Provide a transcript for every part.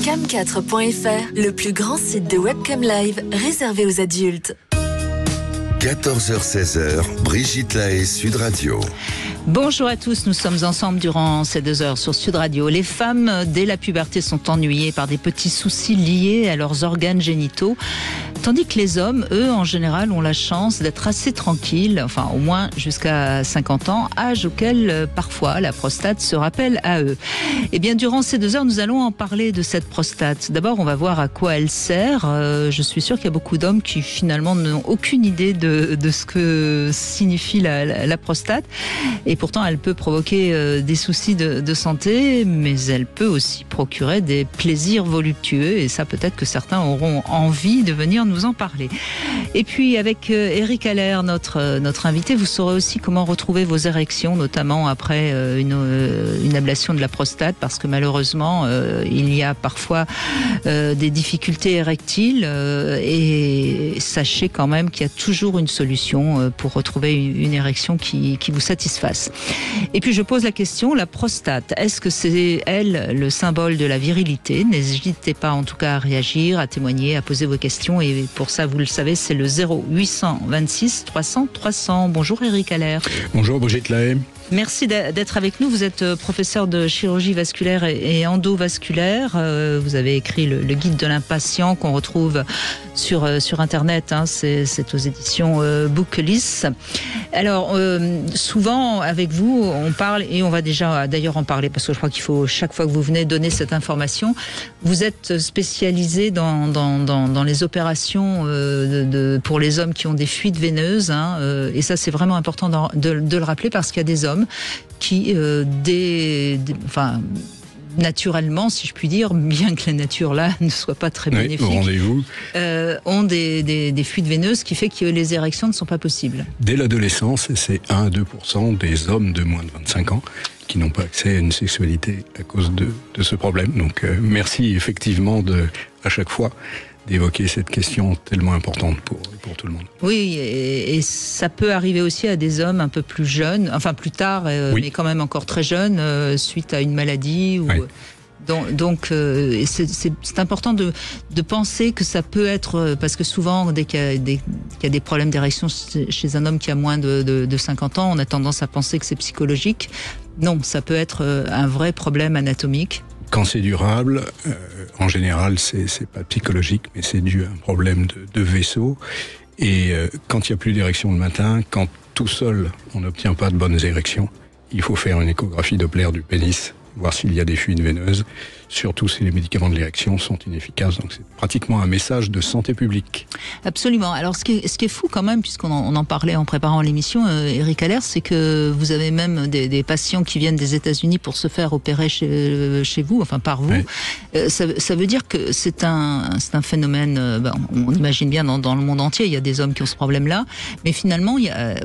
Cam4.fr, le plus grand site de webcam live réservé aux adultes. 14h-16h, Brigitte Lahaie, Sud Radio. Bonjour à tous, nous sommes ensemble durant ces 2 heures sur Sud Radio. Les femmes, dès la puberté, sont ennuyées par des petits soucis liés à leurs organes génitaux, tandis que les hommes, eux, en général, ont la chance d'être assez tranquilles, enfin au moins jusqu'à 50 ans, âge auquel parfois la prostate se rappelle à eux. Eh bien, durant ces 2 heures, nous allons en parler de cette prostate. D'abord, on va voir à quoi elle sert. Je suis sûre qu'il y a beaucoup d'hommes qui finalement n'ont aucune idée de ce que signifie la prostate. Et pourtant, elle peut provoquer des soucis de santé, mais elle peut aussi procurer des plaisirs voluptueux. Et ça, peut-être que certains auront envie de venir nous en parler. Et puis, avec Eric Haller, notre invité, vous saurez aussi comment retrouver vos érections, notamment après une ablation de la prostate, parce que malheureusement, il y a parfois des difficultés érectiles. Et sachez quand même qu'il y a toujours une solution pour retrouver une érection qui vous satisfasse. Et puis je pose la question, la prostate, est-ce que c'est elle le symbole de la virilité? N'hésitez pas en tout cas à réagir, à témoigner, à poser vos questions. Et pour ça, vous le savez, c'est le 0826 300 300. Bonjour Eric Haller. Bonjour Brigitte Lahaie. Merci d'être avec nous. Vous êtes professeur de chirurgie vasculaire et endovasculaire. Vous avez écrit le guide de l'impatient qu'on retrouve sur Internet. C'est aux éditions Booklist. Alors, souvent, avec vous, on parle, et on va déjà d'ailleurs en parler, parce que je crois qu'il faut, chaque fois que vous venez donner cette information, vous êtes spécialisé dans les opérations pour les hommes qui ont des fuites veineuses. Et ça, c'est vraiment important de le rappeler, parce qu'il y a des hommes qui, naturellement, si je puis dire, bien que la nature là ne soit pas très bénéfique, rendez-vous. Ont des fuites veineuses, qui fait que les érections ne sont pas possibles. Dès l'adolescence, c'est 1 à 2% des hommes de moins de 25 ans qui n'ont pas accès à une sexualité à cause de ce problème. Donc merci effectivement à chaque fois d'évoquer cette question tellement importante pour tout le monde. Oui, et ça peut arriver aussi à des hommes un peu plus jeunes, enfin plus tard, oui, mais quand même encore très jeunes, suite à une maladie. Ou, oui. Donc c'est important de penser que ça peut être, parce que souvent, dès qu'il y a des problèmes d'érection chez un homme qui a moins de 50 ans, on a tendance à penser que c'est psychologique. Non, ça peut être un vrai problème anatomique. Quand c'est durable, en général, c'est pas psychologique, mais c'est dû à un problème de vaisseau. Et quand il n'y a plus d'érection le matin, quand tout seul, on n'obtient pas de bonnes érections, il faut faire une échographie Doppler du pénis, voir s'il y a des fuites veineuses, surtout si les médicaments de l'érection sont inefficaces. Donc c'est pratiquement un message de santé publique. Absolument. Alors ce qui est fou quand même, puisqu'on en parlait en préparant l'émission, Eric Haller, c'est que vous avez même des patients qui viennent des États-Unis pour se faire opérer chez vous, enfin par vous. Oui. Ça veut dire que c'est un phénomène, on imagine bien dans le monde entier, il y a des hommes qui ont ce problème-là, mais finalement, il y a,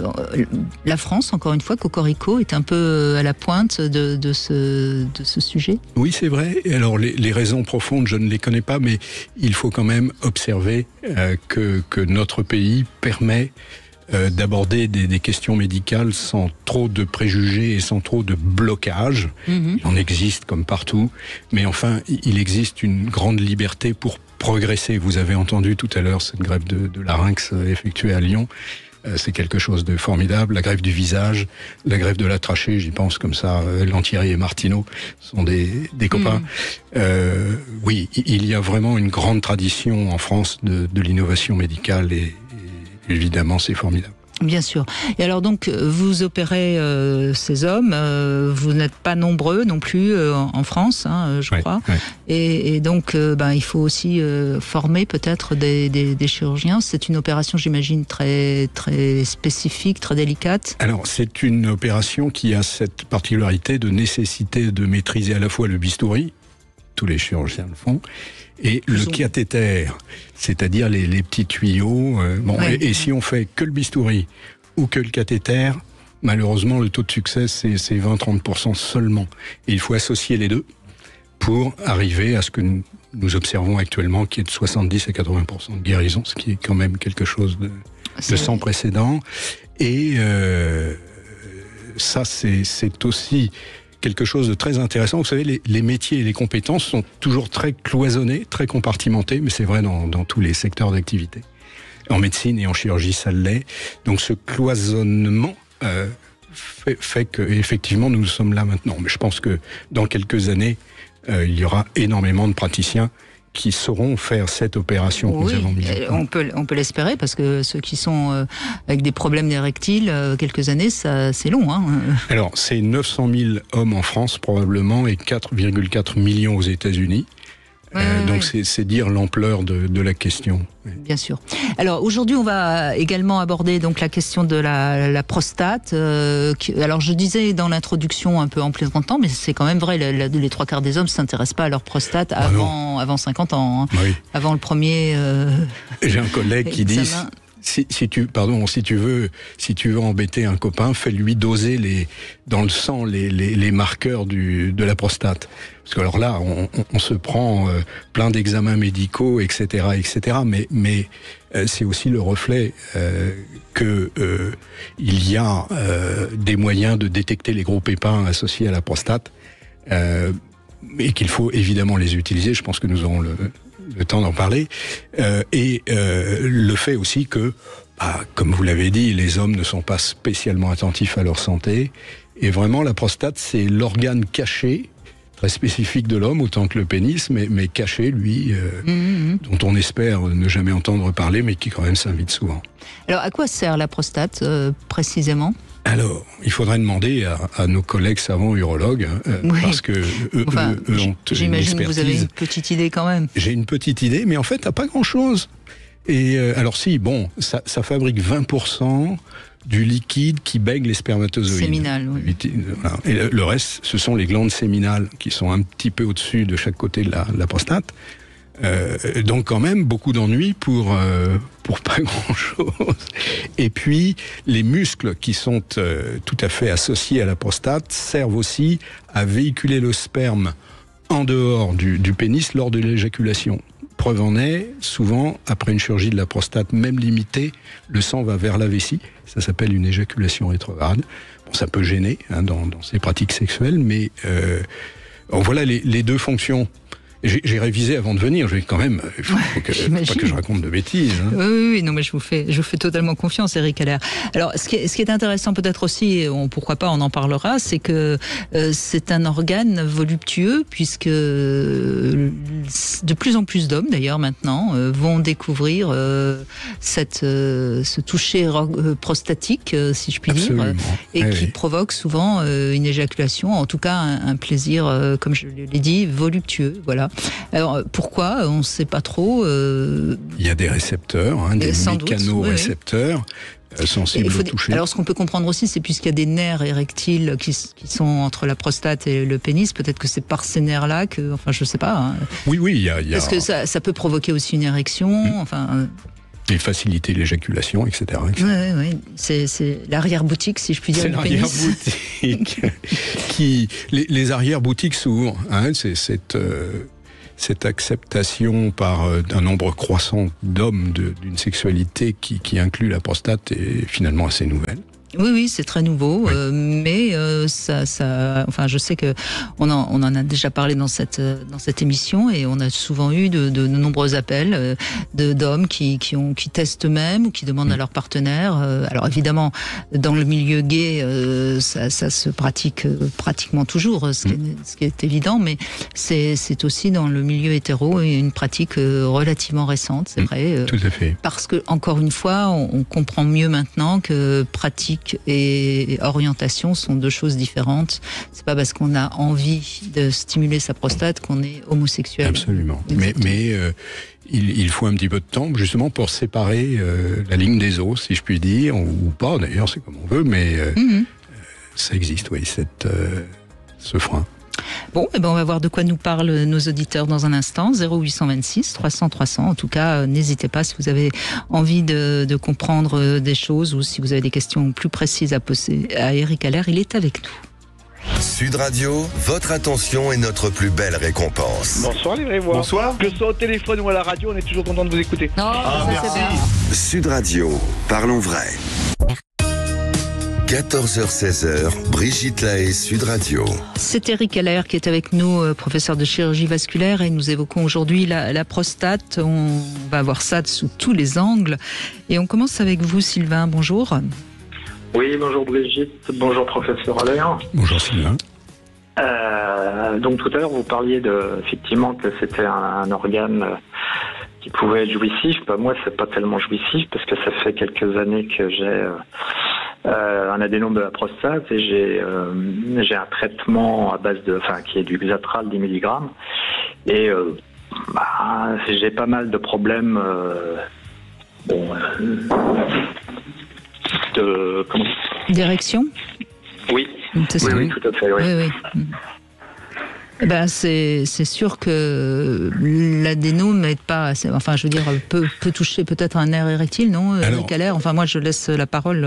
la France, encore une fois, Cocorico, est un peu à la pointe de ce sujet. Oui, c'est vrai. Alors les raisons profondes, je ne les connais pas, mais il faut quand même observer que notre pays permet d'aborder des questions médicales sans trop de préjugés et sans trop de blocage. Il en existe comme partout, mais enfin, il existe une grande liberté pour progresser. Vous avez entendu tout à l'heure cette greffe de larynx effectuée à Lyon. C'est quelque chose de formidable. La greffe du visage, la greffe de la trachée, j'y pense comme ça. Lantieri et Martineau sont des copains. Oui, il y a vraiment une grande tradition en France de l'innovation médicale et évidemment c'est formidable. Bien sûr. Et alors donc, vous opérez ces hommes, vous n'êtes pas nombreux non plus en France, je crois. Ouais. Et donc, il faut aussi former peut-être des chirurgiens. C'est une opération, j'imagine, très, très spécifique, très délicate. Alors, c'est une opération qui a cette particularité de nécessiter de maîtriser à la fois le bistouri, tous les chirurgiens le font, et le cathéter, c'est-à-dire les petits tuyaux. Ouais. Et si on fait que le bistouri ou que le cathéter, malheureusement, le taux de succès, c'est 20-30% seulement. Et il faut associer les deux pour arriver à ce que nous observons actuellement, qui est de 70 à 80% de guérison, ce qui est quand même quelque chose de sans précédent. Et ça, c'est aussi quelque chose de très intéressant. Vous savez, les métiers et les compétences sont toujours très cloisonnés, très compartimentés, mais c'est vrai dans tous les secteurs d'activité. En médecine et en chirurgie, ça l'est. Donc ce cloisonnement fait que effectivement nous sommes là maintenant. Mais je pense que dans quelques années, il y aura énormément de praticiens qui sauront faire cette opération que nous avons mise en place. On peut l'espérer, parce que ceux qui sont avec des problèmes d'érectile, quelques années, ça, c'est long. Hein. Alors, c'est 900 000 hommes en France, probablement, et 4,4 millions aux États-Unis. Donc c'est dire l'ampleur de la question. Bien sûr. Alors aujourd'hui, on va également aborder donc la question de la prostate. Alors je disais dans l'introduction un peu en plaisantant, mais c'est quand même vrai. Les trois quarts des hommes s'intéressent pas à leur prostate avant 50 ans, hein, avant le premier. J'ai un collègue qui dit. Si tu veux embêter un copain, fais-lui doser dans le sang les marqueurs de la prostate. Parce que alors là, on se prend plein d'examens médicaux, etc., Mais c'est aussi le reflet que il y a des moyens de détecter les gros pépins associés à la prostate, et qu'il faut évidemment les utiliser. Je pense que nous aurons le temps d'en parler, et le fait aussi que, comme vous l'avez dit, les hommes ne sont pas spécialement attentifs à leur santé, et vraiment la prostate, c'est l'organe caché, très spécifique de l'homme, autant que le pénis, mais caché, lui, dont on espère ne jamais entendre parler, mais qui quand même s'invite souvent. Alors, à quoi sert la prostate, précisément ? Alors, il faudrait demander à nos collègues savants urologues, parce que eux ont j'imagine que vous avez une petite idée quand même. J'ai une petite idée, mais en fait, pas grand-chose. Et alors ça fabrique 20% du liquide qui baigne les spermatozoïdes. Séminal, oui. Voilà. Et le reste, ce sont les glandes séminales qui sont un petit peu au-dessus de chaque côté de la prostate. Donc quand même beaucoup d'ennuis pour pas grand-chose. Et puis les muscles qui sont tout à fait associés à la prostate servent aussi à véhiculer le sperme en dehors du pénis lors de l'éjaculation. Preuve en est, souvent après une chirurgie de la prostate, même limitée, le sang va vers la vessie. Ça s'appelle une éjaculation rétrograde. Bon, ça peut gêner dans ces pratiques sexuelles, mais voilà les deux fonctions. J'ai révisé avant de venir, je vais quand même, faut pas que je raconte de bêtises. Hein. Oui, non, mais je vous fais totalement confiance, Eric Haller. Alors, ce qui est intéressant peut-être aussi, pourquoi pas, on en parlera, c'est que c'est un organe voluptueux, puisque de plus en plus d'hommes, d'ailleurs, maintenant, vont découvrir ce toucher prostatique, si je puis dire, et qui provoque souvent une éjaculation, en tout cas un plaisir, comme je l'ai dit, voluptueux, voilà. Alors pourquoi ? On ne sait pas trop. Il y a des récepteurs, des mécanorécepteurs sensibles au toucher. Alors ce qu'on peut comprendre aussi, c'est puisqu'il y a des nerfs érectiles qui sont entre la prostate et le pénis, peut-être que c'est par ces nerfs-là que, enfin je ne sais pas. Hein. Oui, il y a. Parce que ça peut provoquer aussi une érection, enfin. Et faciliter l'éjaculation, etc. Oui. C'est l'arrière-boutique, si je puis dire. C'est l'arrière-boutique les arrière-boutiques s'ouvrent. C'est cette acceptation par un nombre croissant d'hommes d'une sexualité qui inclut la prostate est finalement assez nouvelle. Oui, c'est très nouveau, mais ça, enfin, je sais que on en a déjà parlé dans cette émission, et on a souvent eu de nombreux appels d'hommes qui testent eux-mêmes ou qui demandent à leur partenaire. Alors évidemment, dans le milieu gay, ça se pratique pratiquement toujours, ce qui est évident, mais c'est aussi dans le milieu hétéro une pratique relativement récente, c'est vrai. Tout à fait. Parce que encore une fois, on comprend mieux maintenant que pratique et orientation sont deux choses différentes. C'est pas parce qu'on a envie de stimuler sa prostate qu'on est homosexuel. Absolument. Mais il faut un petit peu de temps justement pour séparer la ligne des os, si je puis dire, ou pas d'ailleurs, c'est comme on veut, mais ça existe, oui, ce frein. Bon, on va voir de quoi nous parlent nos auditeurs dans un instant. 0826 300 300. En tout cas, n'hésitez pas si vous avez envie de comprendre des choses ou si vous avez des questions plus précises à poser à Eric Haller. Il est avec nous. Sud Radio, votre attention est notre plus belle récompense. Bonsoir les vrais voix. Bonsoir. Que ce soit au téléphone ou à la radio, on est toujours content de vous écouter. Non, ça merci. c'est bien. Sud Radio, parlons vrai. 14h-16h, Brigitte Lahaie, Sud Radio. C'est Eric Heller qui est avec nous, professeur de chirurgie vasculaire, et nous évoquons aujourd'hui la prostate. On va voir ça sous tous les angles. Et on commence avec vous, Sylvain. Bonjour. Oui, bonjour Brigitte, bonjour professeur Heller. Bonjour Sylvain. Donc tout à l'heure vous parliez effectivement que c'était un organe qui pouvait être jouissif. Moi c'est pas tellement jouissif parce que ça fait quelques années que j'ai un adénome de la prostate et j'ai un traitement à base qui est du Xatral 10 mg et j'ai pas mal de problèmes d'érection. Oui. Oui, tout à fait. Oui. Oui. Ben c'est sûr que l'adénome peut toucher peut-être un nerf érectile, non, Eric Heller? Enfin, moi, je laisse la parole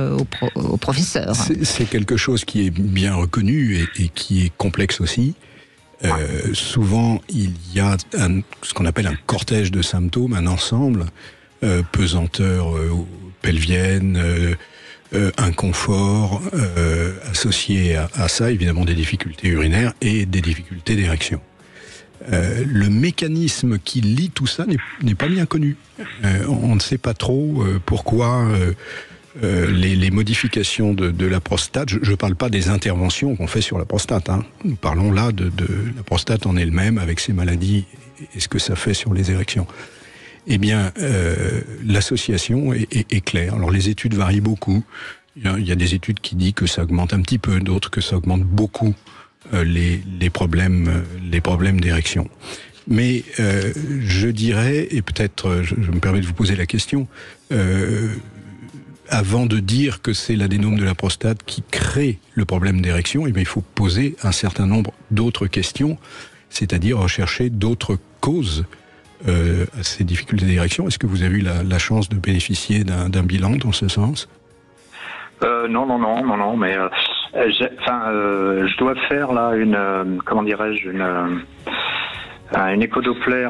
au professeur. C'est quelque chose qui est bien reconnu et qui est complexe aussi. Souvent, il y a ce qu'on appelle un cortège de symptômes, un ensemble, pesanteur pelvienne, inconfort, associé à ça, évidemment, des difficultés urinaires et des difficultés d'érection. Le mécanisme qui lie tout ça n'est pas bien connu. On ne sait pas trop pourquoi les modifications de la prostate, je ne parle pas des interventions qu'on fait sur la prostate, hein. Nous parlons là de la prostate en elle-même, avec ses maladies et ce que ça fait sur les érections. Eh bien, l'association est claire. Alors, les études varient beaucoup. Il y a des études qui disent que ça augmente un petit peu, d'autres que ça augmente beaucoup les problèmes d'érection. Mais je dirais, et peut-être je me permets de vous poser la question, avant de dire que c'est l'adénome de la prostate qui crée le problème d'érection, eh bien, il faut poser un certain nombre d'autres questions, c'est-à-dire rechercher d'autres causes à ces difficultés d'érection. Est-ce que vous avez eu la chance de bénéficier d'un bilan dans ce sens? Non, mais je dois faire là une échodoppler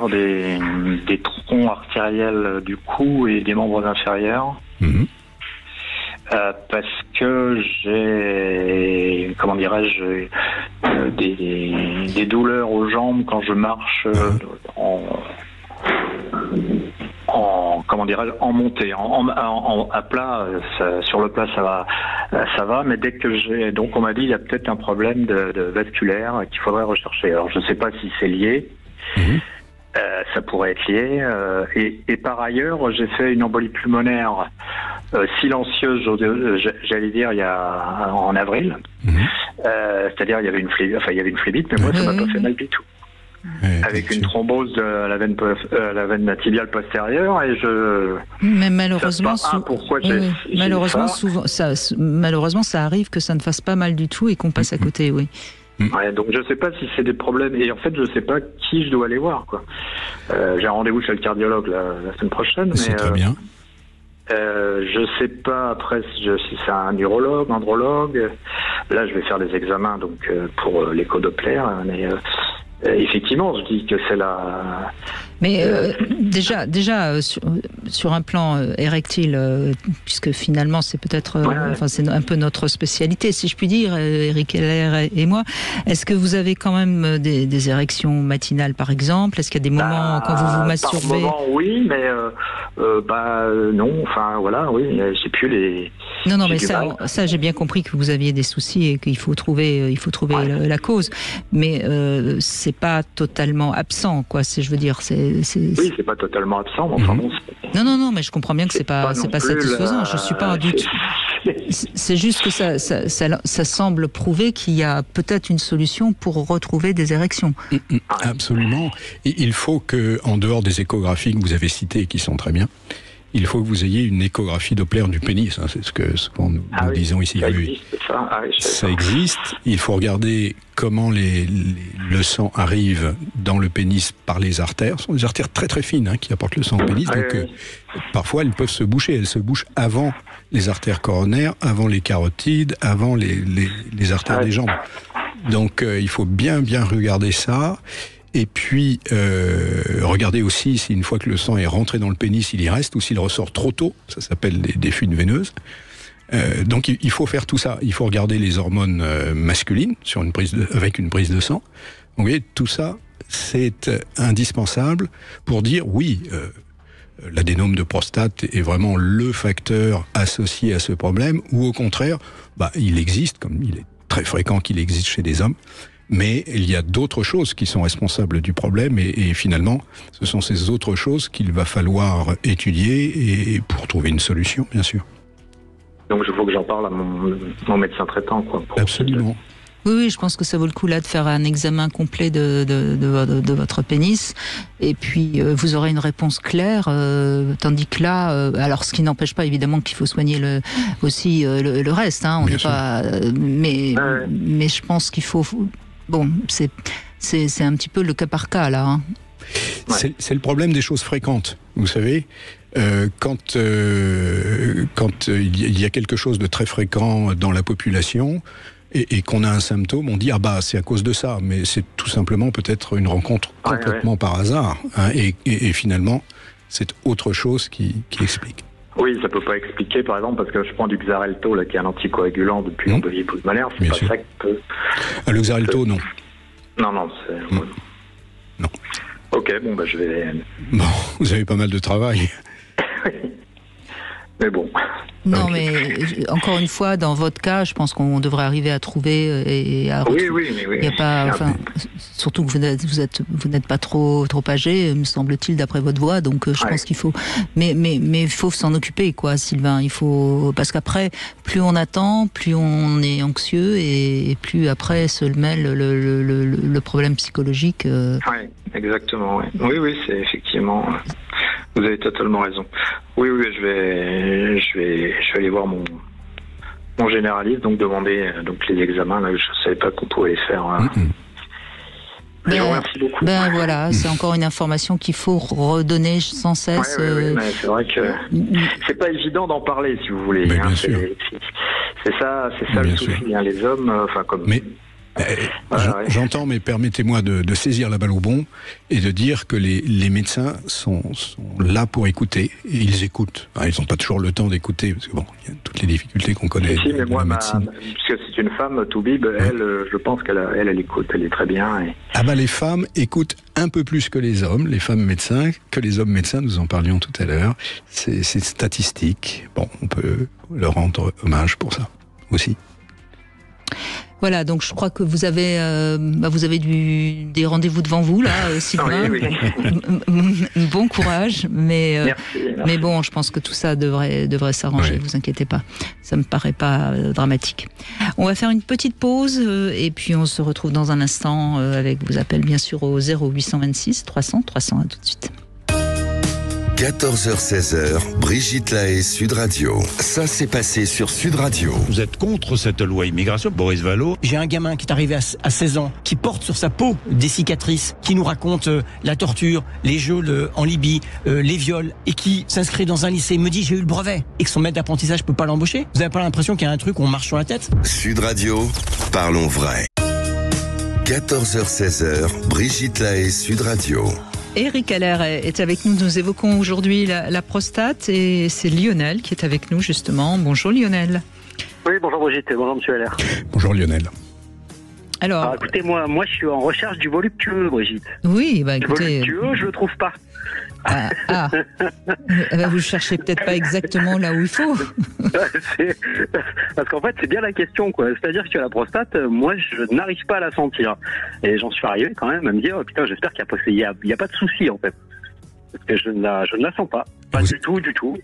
des troncs artériels du cou et des membres inférieurs. Mmh. Parce que j'ai des douleurs aux jambes quand je marche en montée, à plat, sur le plat ça va, mais dès que donc on m'a dit il y a peut-être un problème de vasculaire qu'il faudrait rechercher. Alors je ne sais pas si c'est lié, ça pourrait être lié, et par ailleurs j'ai fait une embolie pulmonaire silencieuse, j'allais dire en avril, c'est-à-dire il y avait une phlébite, mais moi ça m'a pas fait mal du tout. Avec une thrombose de la veine tibiale postérieure mais malheureusement malheureusement ça arrive que ça ne fasse pas mal du tout et qu'on passe à côté, oui. Ouais, donc je sais pas si c'est des problèmes et en fait je sais pas qui je dois aller voir, quoi. J'ai un rendez-vous chez le cardiologue la semaine prochaine, mais c'est très bien. Je sais pas après si c'est un urologue, andrologue. Là je vais faire des examens donc pour l'échodoppler, mais effectivement, je dis que c'est la... Mais déjà sur un plan érectile, puisque finalement c'est peut-être, c'est un peu notre spécialité, si je puis dire, Eric Heller et moi. Est-ce que vous avez quand même des érections matinales, par exemple? Est-ce qu'il y a des moments quand vous vous masturbez? Par moment, oui, mais non. Enfin voilà, oui, j'ai plus les. Non, mais ça, j'ai bien compris que vous aviez des soucis et qu'il faut trouver, la cause. Mais c'est pas totalement absent, quoi. Je veux dire, oui, c'est pas totalement absent, mais enfin bon. Non, mais je comprends bien que c'est pas satisfaisant. Je suis pas en doute. C'est juste que ça semble prouver qu'il y a peut-être une solution pour retrouver des érections. Absolument. Et il faut que, en dehors des échographies que vous avez citées et qui sont très bien, il faut que vous ayez une échographie Doppler du pénis. Hein, c'est ce que souvent nous disons ici. Ça existe, ça existe. Il faut regarder comment le sang arrive dans le pénis par les artères. Ce sont des artères très très fines qui apportent le sang au pénis. Donc parfois elles peuvent se boucher. Elles se bouchent avant les artères coronaires, avant les carotides, avant les artères des jambes. Donc il faut bien regarder ça. Et puis, regardez aussi si une fois que le sang est rentré dans le pénis, il y reste, ou s'il ressort trop tôt, ça s'appelle des fuites veineuses. Donc il faut faire tout ça. Il faut regarder les hormones masculines avec une prise de sang. Vous voyez, tout ça, c'est indispensable pour dire oui, l'adénome de prostate est vraiment le facteur associé à ce problème, ou au contraire, il existe, comme il est très fréquent qu'il existe chez des hommes, mais il y a d'autres choses qui sont responsables du problème, et finalement, ce sont ces autres choses qu'il va falloir étudier et pour trouver une solution, bien sûr. Donc il faut que j'en parle à mon médecin traitant, quoi. Absolument. Oui, je pense que ça vaut le coup là de faire un examen complet de votre pénis, et puis vous aurez une réponse claire, tandis que là, alors ce qui n'empêche pas évidemment qu'il faut soigner aussi le reste, hein, on n'est pas, mais je pense qu'il faut, bon, c'est un petit peu le cas par cas là. Hein. C'est le problème des choses fréquentes, vous savez. Quand il y a quelque chose de très fréquent dans la population et qu'on a un symptôme, on dit c'est à cause de ça, mais c'est tout simplement peut-être une rencontre complètement par hasard, hein, et finalement c'est autre chose qui explique. Oui, ça peut pas expliquer, par exemple, parce que je prends du Xarelto là, qui est un anticoagulant depuis l'embolie pulmonaire, c'est pas ça que peut... Le Xarelto, non. Non, c'est... Non. Ok, je vais... Bon, vous avez pas mal de travail. Mais bon. Non, mais encore une fois, dans votre cas, je pense qu'on devrait arriver à trouver et à retrouver. Oui. Il y a pas, surtout que vous n'êtes pas trop âgé, me semble-t-il, d'après votre voix. Donc, je pense qu'il faut. Mais il faut s'en occuper, quoi, Sylvain. Il faut, parce qu'après, plus on attend, plus on est anxieux, et plus après se mêle le problème psychologique. Oui, exactement. Oui, c'est effectivement. Vous avez totalement raison. Oui, je vais aller voir mon généraliste, donc demander les examens. Là, je savais pas qu'on pouvait les faire. Je vous remercie beaucoup. Voilà, c'est encore une information qu'il faut redonner sans cesse. Oui, mais c'est vrai que c'est pas évident d'en parler, si vous voulez. Bien sûr. C'est ça le souci. Hein, les hommes, comme. Mais... J'entends, mais permettez-moi de saisir la balle au bond et de dire que les médecins sont là pour écouter, et ils écoutent. Ils n'ont pas toujours le temps d'écouter, parce que il y a toutes les difficultés qu'on connaît mais moi, la médecine. Puisque c'est une femme, Toubib, elle, je pense qu'elle écoute, elle est très bien. Les femmes écoutent un peu plus que les hommes, les femmes médecins, que les hommes médecins, nous en parlions tout à l'heure. C'est statistique. On peut leur rendre hommage pour ça aussi. Voilà, donc je crois que vous avez des rendez-vous devant vous là, Sylvain. Oui. Bon courage, mais Merci. Bon, je pense que tout ça devrait s'arranger. Vous inquiétez pas, ça me paraît pas dramatique. On va faire une petite pause et puis on se retrouve dans un instant avec vos appels bien sûr au 0826 300 300. À tout de suite. 14h-16h, Brigitte Lahaie, Sud Radio. Ça s'est passé sur Sud Radio. Vous êtes contre cette loi immigration, Boris Vallaud? J'ai un gamin qui est arrivé à 16 ans, qui porte sur sa peau des cicatrices, qui nous raconte la torture, les geôles en Libye, les viols, et qui s'inscrit dans un lycée. Il me dit j'ai eu le brevet, et que son maître d'apprentissage peut pas l'embaucher. Vous avez pas l'impression qu'il y a un truc où on marche sur la tête? Sud Radio, parlons vrai. 14h-16h, Brigitte Lahaie, Sud Radio. Eric Haller est avec nous. Nous évoquons aujourd'hui la prostate et c'est Lionel qui est avec nous justement. Bonjour Lionel. Oui, bonjour Brigitte, bonjour Monsieur Haller. Bonjour Lionel. Alors écoutez, moi je suis en recherche du voluptueux, Brigitte. Oui, écoutez. Le voluptueux, je le trouve pas. Vous cherchez peut-être pas exactement là où il faut. Parce qu'en fait, c'est bien la question, quoi. C'est-à-dire que la prostate, moi, je n'arrive pas à la sentir. Et j'en suis arrivé quand même à me dire, putain, j'espère qu'il n'y a pas de souci, en fait. Parce que je ne la sens pas. Pas du tout.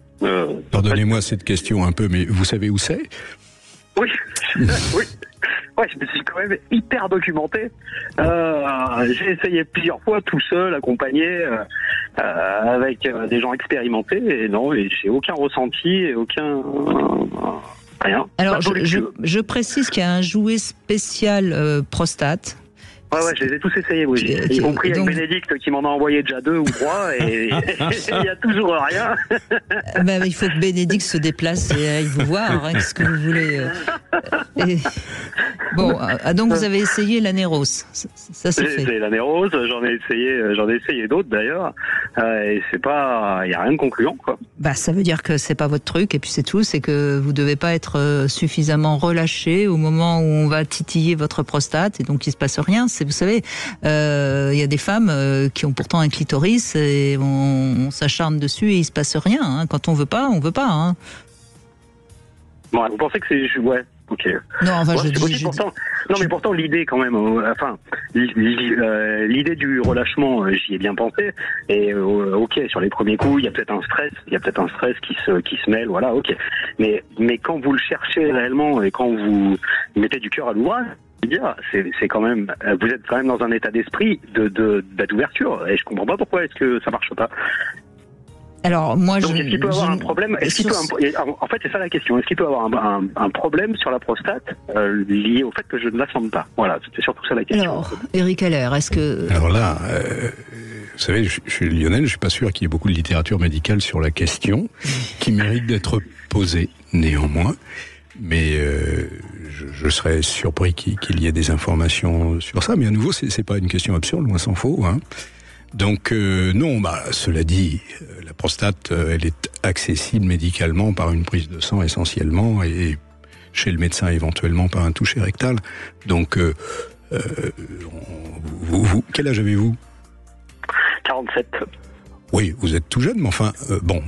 Pardonnez-moi cette question un peu, mais vous savez où c'est? Oui. Oui. Ouais, je me suis quand même hyper documenté. J'ai essayé plusieurs fois tout seul, accompagné avec des gens expérimentés, et non, et j'ai aucun ressenti et aucun rien. Alors je précise qu'il y a un jouet spécial prostate Ouais, je les ai tous essayés, oui. Y compris avec Bénédicte qui m'en a envoyé déjà 2 ou 3 et il n'y a toujours rien. Il faut que Bénédicte se déplace et aille vous voir, hein, qu'est-ce que vous voulez. Donc vous avez essayé l'année rose. Ça c'est fait. J'ai essayé l'année rose, j'en ai essayé d'autres d'ailleurs. Et c'est pas, il y a rien de concluant, quoi. Ça veut dire que c'est pas votre truc, et puis c'est tout, c'est que vous devez pas être suffisamment relâché au moment où on va titiller votre prostate, et donc il se passe rien. Vous savez, il y a des femmes qui ont pourtant un clitoris et on s'acharne dessus et il se passe rien. Hein. Quand on veut pas, on veut pas. Hein. Bon, vous pensez que c'est... Ouais, ok. Non, enfin, mais pourtant, l'idée quand même... l'idée du relâchement, j'y ai bien pensé. Et ok, sur les premiers coups, il y a peut-être un stress qui se mêle, voilà, ok. Mais quand vous le cherchez réellement et quand vous mettez du cœur à l'ouvrage, c'est quand même, vous êtes quand même dans un état d'esprit d'ouverture, et je comprends pas pourquoi est-ce que ça marche pas. Alors moi, donc, est-ce qu'il peut avoir un problème ? En fait, c'est ça la question. Est-ce qu'il peut avoir un problème sur la prostate lié au fait que je ne la sente pas ? Voilà, c'était surtout ça la question. Alors, Eric Haller, est-ce que... Alors là, vous savez, je suis Lionel, je suis pas sûr qu'il y ait beaucoup de littérature médicale sur la question, qui mérite d'être posée néanmoins. Mais je serais surpris qu'il y ait des informations sur ça. Mais à nouveau, c'est pas une question absurde, loin s'en faut. Hein. Donc non, cela dit, la prostate, elle est accessible médicalement par une prise de sang essentiellement, et chez le médecin éventuellement par un toucher rectal. Donc, vous, quel âge avez-vous ? 47. Oui, vous êtes tout jeune, mais enfin, bon...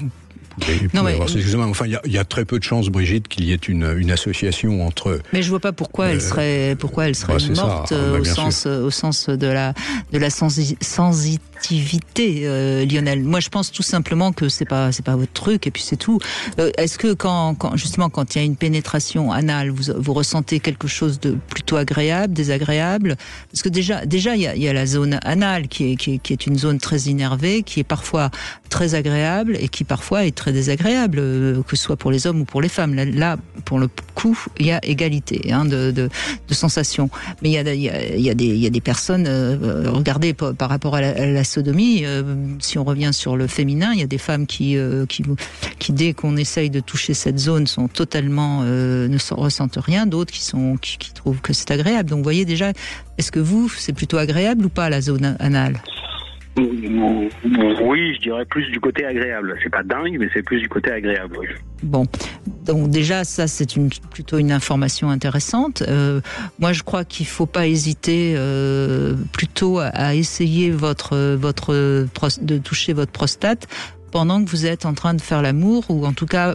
Excusez-moi, enfin, il y a très peu de chances, Brigitte, qu'il y ait une association entre. Mais je vois pas pourquoi elle serait morte au sens de la sensitivité, Lionel. Moi, je pense tout simplement que c'est pas votre truc, et puis c'est tout. Est-ce que quand il y a une pénétration anale, vous ressentez quelque chose de plutôt agréable, désagréable? Parce que déjà il y a la zone anale qui est une zone très innervée, qui est parfois très agréable et qui parfois est très désagréable, que ce soit pour les hommes ou pour les femmes. Là, pour le coup, il y a égalité de sensations. Mais il y a des personnes, regardez par rapport à la sodomie, si on revient sur le féminin, il y a des femmes qui dès qu'on essaye de toucher cette zone, sont totalement ne ressentent rien, d'autres qui trouvent que c'est agréable. Donc vous voyez déjà, est-ce que c'est plutôt agréable ou pas la zone anale ? Oui, je dirais plus du côté agréable. C'est pas dingue, mais c'est plus du côté agréable. Oui. Bon, donc déjà ça c'est plutôt une information intéressante. Moi je crois qu'il faut pas hésiter plutôt à essayer de toucher votre prostate pendant que vous êtes en train de faire l'amour, ou en tout cas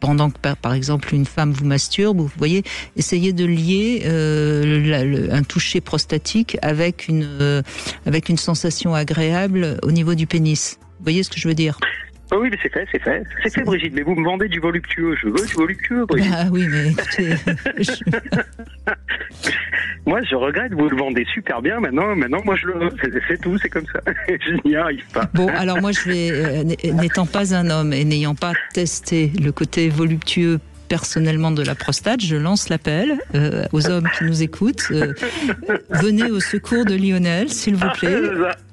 pendant que, par exemple, une femme vous masturbe, vous voyez, essayez de lier un toucher prostatique avec une sensation agréable au niveau du pénis. Vous voyez ce que je veux dire ? Oui, mais c'est fait, Brigitte. Mais vous me vendez du voluptueux. Je veux du voluptueux, Brigitte. Ah oui, mais écoutez... Moi, je regrette, vous le vendez super bien. Maintenant, moi, je le veux. C'est tout, c'est comme ça. Je n'y arrive pas. Bon, alors moi, n'étant pas un homme et n'ayant pas testé le côté voluptueux personnellement de la prostate, je lance l'appel aux hommes qui nous écoutent. Venez au secours de Lionel, s'il vous plaît.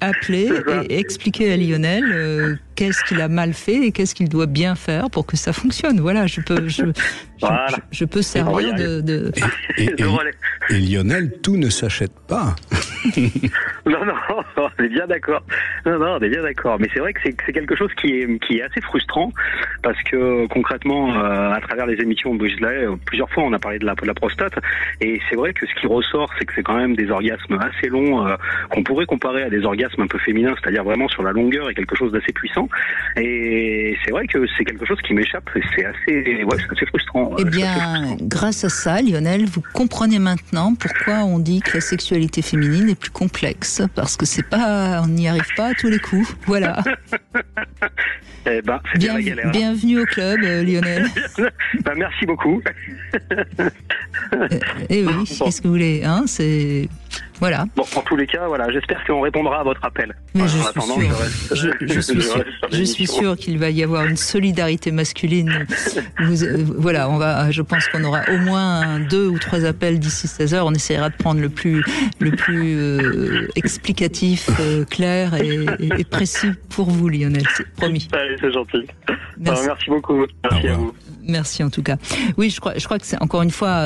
Appelez et expliquez à Lionel qu'est-ce qu'il a mal fait et qu'est-ce qu'il doit bien faire pour que ça fonctionne. Voilà, je peux servir de relais. Et Lionel, tout ne s'achète pas. Non, on est bien d'accord. Non, on est bien d'accord. Mais c'est vrai que c'est quelque chose qui est assez frustrant, parce que concrètement, à travers les émissions de Brigitte Lahaie, plusieurs fois on a parlé de la prostate, et c'est vrai que ce qui ressort, c'est que c'est quand même des orgasmes assez longs, qu'on pourrait comparer à des orgasmes un peu féminins, c'est-à-dire vraiment sur la longueur et quelque chose d'assez puissant. Et c'est vrai que c'est quelque chose qui m'échappe, et c'est assez frustrant. Eh bien, grâce à ça, Lionel, vous comprenez maintenant pourquoi on dit que la sexualité féminine est plus complexe, parce que on n'y arrive pas à tous les coups. Voilà. Eh ben, c'est bien la galère. Bienvenue au club, Lionel. Merci beaucoup. Et oui, qu'est-ce que vous voulez, hein, Voilà. Bon, en tous les cas, voilà, j'espère qu'on répondra à votre appel. Mais Voilà, je en suis attendant, sûr. Je suis sûr qu'il va y avoir une solidarité masculine. Voilà, je pense qu'on aura au moins 2 ou 3 appels d'ici 16 heures. On essaiera de prendre le plus explicatif, clair et précis pour vous, Lionel. C'est promis. Allez, c'est gentil. Merci. Merci beaucoup. Merci à vous. Merci en tout cas. Oui, je crois que c'est encore une fois,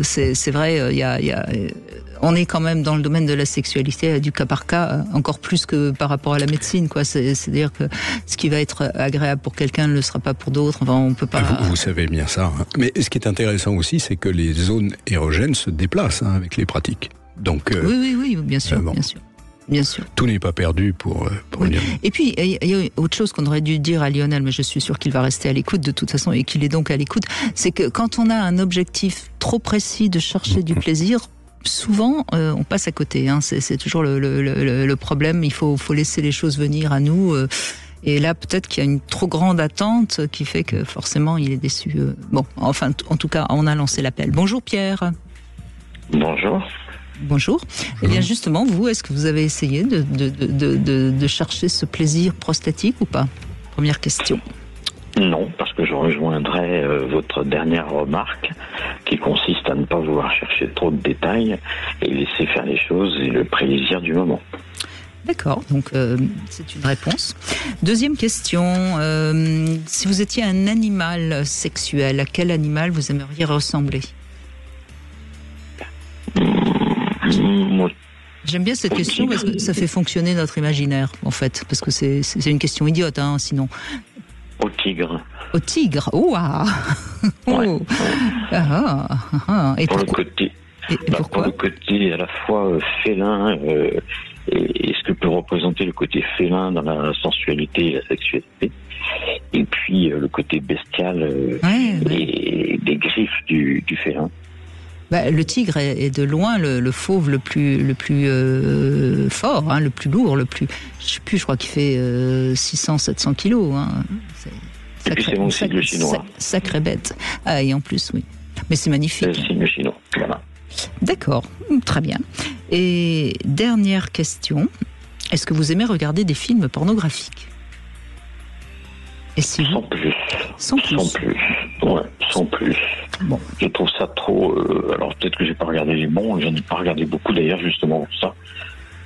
c'est vrai. On est quand même dans le domaine de la sexualité du cas par cas, encore plus que par rapport à la médecine, quoi. C'est-à-dire que ce qui va être agréable pour quelqu'un ne le sera pas pour d'autres. Enfin, on peut pas. Vous savez bien ça. Hein. Mais ce qui est intéressant aussi, c'est que les zones érogènes se déplacent avec les pratiques. Donc. Oui, bien sûr, bien sûr. Bien sûr. Tout n'est pas perdu pour Lionel. Et puis, il y a autre chose qu'on aurait dû dire à Lionel, mais je suis sûr qu'il va rester à l'écoute de toute façon et qu'il est donc à l'écoute, c'est que quand on a un objectif trop précis de chercher du plaisir, souvent, on passe à côté. Hein. C'est toujours le problème. Il faut laisser les choses venir à nous. Et là, peut-être qu'il y a une trop grande attente qui fait que forcément, il est déçu. Bon, enfin, en tout cas, on a lancé l'appel. Bonjour Pierre. Bonjour. Bonjour. Eh bien justement, vous, est-ce que vous avez essayé de chercher ce plaisir prostatique ou pas? Première question. Non, parce que je rejoindrai votre dernière remarque qui consiste à ne pas vouloir chercher trop de détails et laisser faire les choses et le plaisir du moment. D'accord, donc c'est une réponse. Deuxième question, si vous étiez un animal sexuel, à quel animal vous aimeriez ressembler? J'aime bien cette question parce que ça fait fonctionner notre imaginaire, en fait, parce que c'est une question idiote, hein, sinon. Au tigre. Au tigre. Ouah. Oh. Et pour pourquoi? Pour le côté à la fois félin et ce que peut représenter le côté félin dans la sensualité et la sexualité, et puis le côté bestial et des griffes du félin. Le tigre est de loin le fauve le plus fort, hein, le plus lourd, je sais plus, je crois qu'il fait 600-700 kilos. Hein. Et puis c'est mon signe chinois. Sacrée bête. Ah, et en plus, oui. Mais c'est magnifique. C'est le signe chinois, voilà. D'accord, très bien. Et dernière question, est-ce que vous aimez regarder des films pornographiques? Et si sans plus. Sans plus. Ouais, sans plus. Bon. Je trouve ça trop. Alors peut-être que j'ai pas regardé les bons, j'en ai pas regardé beaucoup d'ailleurs justement pour ça.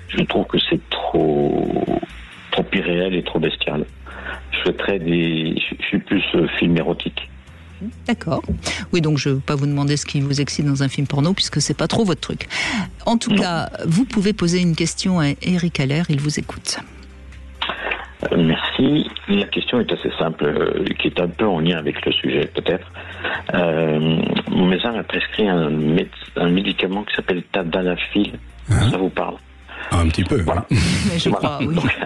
Je trouve que c'est trop irréel et trop bestial. Je suis plus film érotique. D'accord. Oui, donc je ne vais pas vous demander ce qui vous excite dans un film porno, puisque c'est pas trop votre truc. En tout cas, vous pouvez poser une question à Eric Haller, il vous écoute. Merci. La question est assez simple, qui est un peu en lien avec le sujet peut-être. Mon médecin m'a prescrit un médicament qui s'appelle Tadalafil. Ça vous parle? Un petit peu. Voilà. Mais je crois, oui. Donc,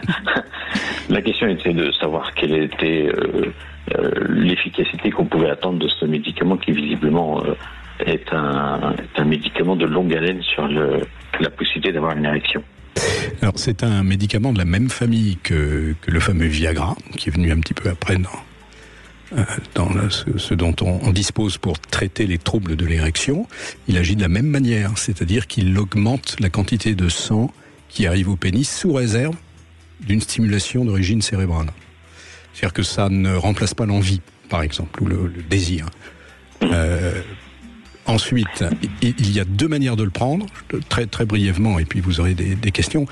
la question était de savoir quelle était l'efficacité qu'on pouvait attendre de ce médicament qui visiblement est un médicament de longue haleine sur la possibilité d'avoir une érection. Alors c'est un médicament de la même famille que le fameux Viagra, qui est venu un petit peu après dans ce dont on dispose pour traiter les troubles de l'érection. Il agit de la même manière, c'est-à-dire qu'il augmente la quantité de sang qui arrive au pénis sous réserve d'une stimulation d'origine cérébrale. C'est-à-dire que ça ne remplace pas l'envie, par exemple, ou le désir. Ensuite, il y a 2 manières de le prendre, très très brièvement, et puis vous aurez des questions.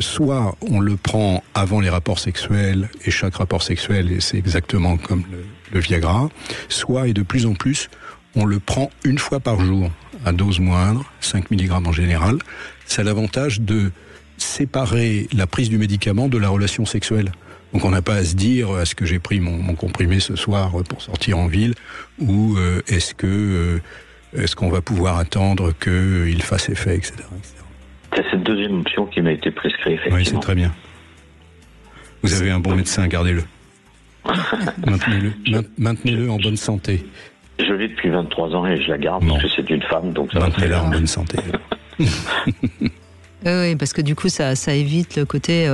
Soit on le prend avant les rapports sexuels, et chaque rapport sexuel, et c'est exactement comme le Viagra. Soit, et de plus en plus, on le prend 1 fois par jour, à dose moindre, 5 mg en général. Ça a l'avantage de séparer la prise du médicament de la relation sexuelle. Donc on n'a pas à se dire, est-ce que j'ai pris mon comprimé ce soir pour sortir en ville, ou est-ce qu'on va pouvoir attendre qu'il fasse effet, etc. C'est cette deuxième option qui m'a été prescrite, effectivement. Oui, c'est très bien. Vous avez un bon médecin, gardez-le. Maintenez-le en bonne santé. Je l'ai depuis 23 ans et je la garde parce que c'est une femme, donc ça va très maintenez-la bien. en bonne santé. Oui, parce que du coup, ça évite le côté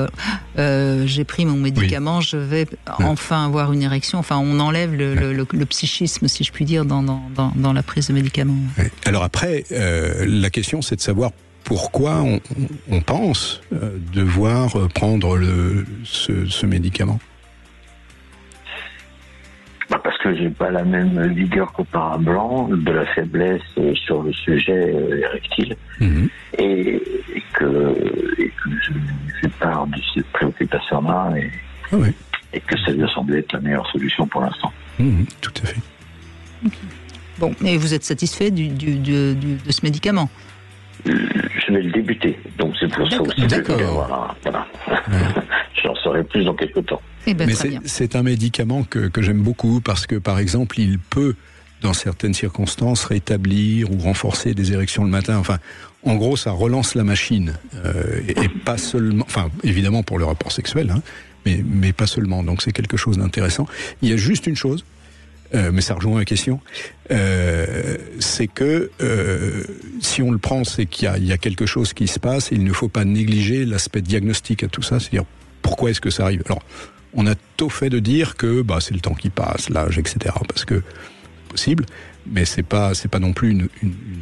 j'ai pris mon médicament, je vais enfin avoir une érection. Enfin, on enlève le psychisme, si je puis dire, dans la prise de médicaments. Oui. Alors après, la question, c'est de savoir pourquoi on pense devoir prendre ce médicament. Parce que j'ai pas la même vigueur qu'auparavant, de la faiblesse sur le sujet érectile, et que je fais part de cette préoccupation-là, et que ça lui a semblé être la meilleure solution pour l'instant. Tout à fait. Bon, et vous êtes satisfait de ce médicament? Je vais le débuter, donc c'est pour ça aussi. D'accord. Voilà. J'en saurai plus dans quelques temps. Ben, mais c'est un médicament que j'aime beaucoup parce que, par exemple, il peut, dans certaines circonstances, rétablir ou renforcer des érections le matin. Enfin, en gros, ça relance la machine. Et pas seulement... Enfin, évidemment pour le rapport sexuel, hein, mais pas seulement. Donc c'est quelque chose d'intéressant. Il y a juste une chose, mais ça rejoint la question, c'est que si on le prend, c'est qu'il y a quelque chose qui se passe, et il ne faut pas négliger l'aspect diagnostique à tout ça, c'est-à-dire pourquoi est-ce que ça arrive. Alors, on a tôt fait de dire que c'est le temps qui passe, l'âge, etc., parce que c'est possible, mais c'est pas non plus une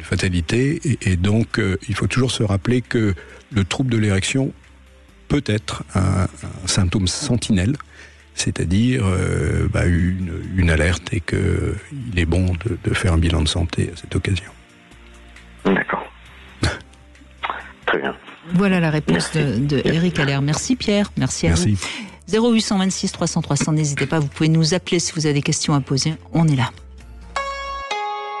fatalité, et donc il faut toujours se rappeler que le trouble de l'érection peut être un symptôme sentinelle, c'est-à-dire une alerte, et qu'il est bon de faire un bilan de santé à cette occasion. D'accord. Très bien. Voilà la réponse de Eric Allaire. Merci Pierre, merci à vous. 0826 300 300, n'hésitez pas, vous pouvez nous appeler si vous avez des questions à poser, on est là.